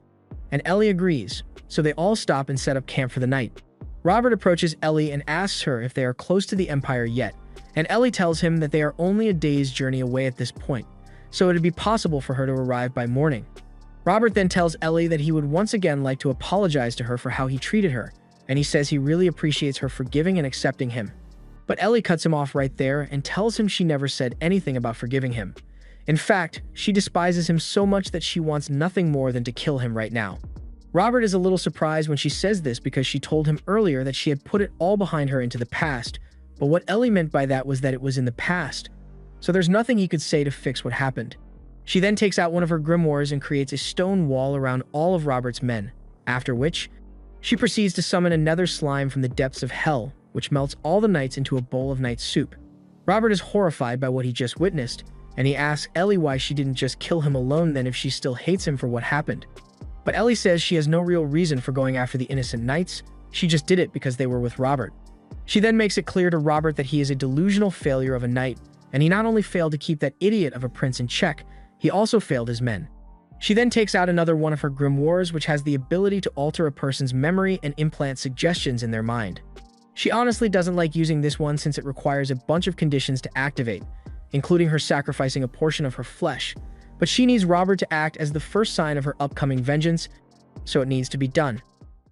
and Ellie agrees, so they all stop and set up camp for the night. Robert approaches Ellie and asks her if they are close to the Empire yet, and Ellie tells him that they are only a day's journey away at this point, so it'd be possible for her to arrive by morning. Robert then tells Ellie that he would once again like to apologize to her for how he treated her, and he says he really appreciates her forgiving and accepting him. But Ellie cuts him off right there and tells him she never said anything about forgiving him. In fact, she despises him so much that she wants nothing more than to kill him right now. Robert is a little surprised when she says this because she told him earlier that she had put it all behind her into the past, but what Ellie meant by that was that it was in the past, so there's nothing he could say to fix what happened. She then takes out one of her grimoires and creates a stone wall around all of Robert's men, after which, she proceeds to summon another slime from the depths of hell, which melts all the knights into a bowl of night soup. Robert is horrified by what he just witnessed, and he asks Ellie why she didn't just kill him alone then if she still hates him for what happened. But Ellie says she has no real reason for going after the innocent knights, she just did it because they were with Robert. She then makes it clear to Robert that he is a delusional failure of a knight, and he not only failed to keep that idiot of a prince in check, he also failed his men. She then takes out another one of her grimoires which has the ability to alter a person's memory and implant suggestions in their mind. She honestly doesn't like using this one since it requires a bunch of conditions to activate, including her sacrificing a portion of her flesh, but she needs Robert to act as the first sign of her upcoming vengeance, so it needs to be done.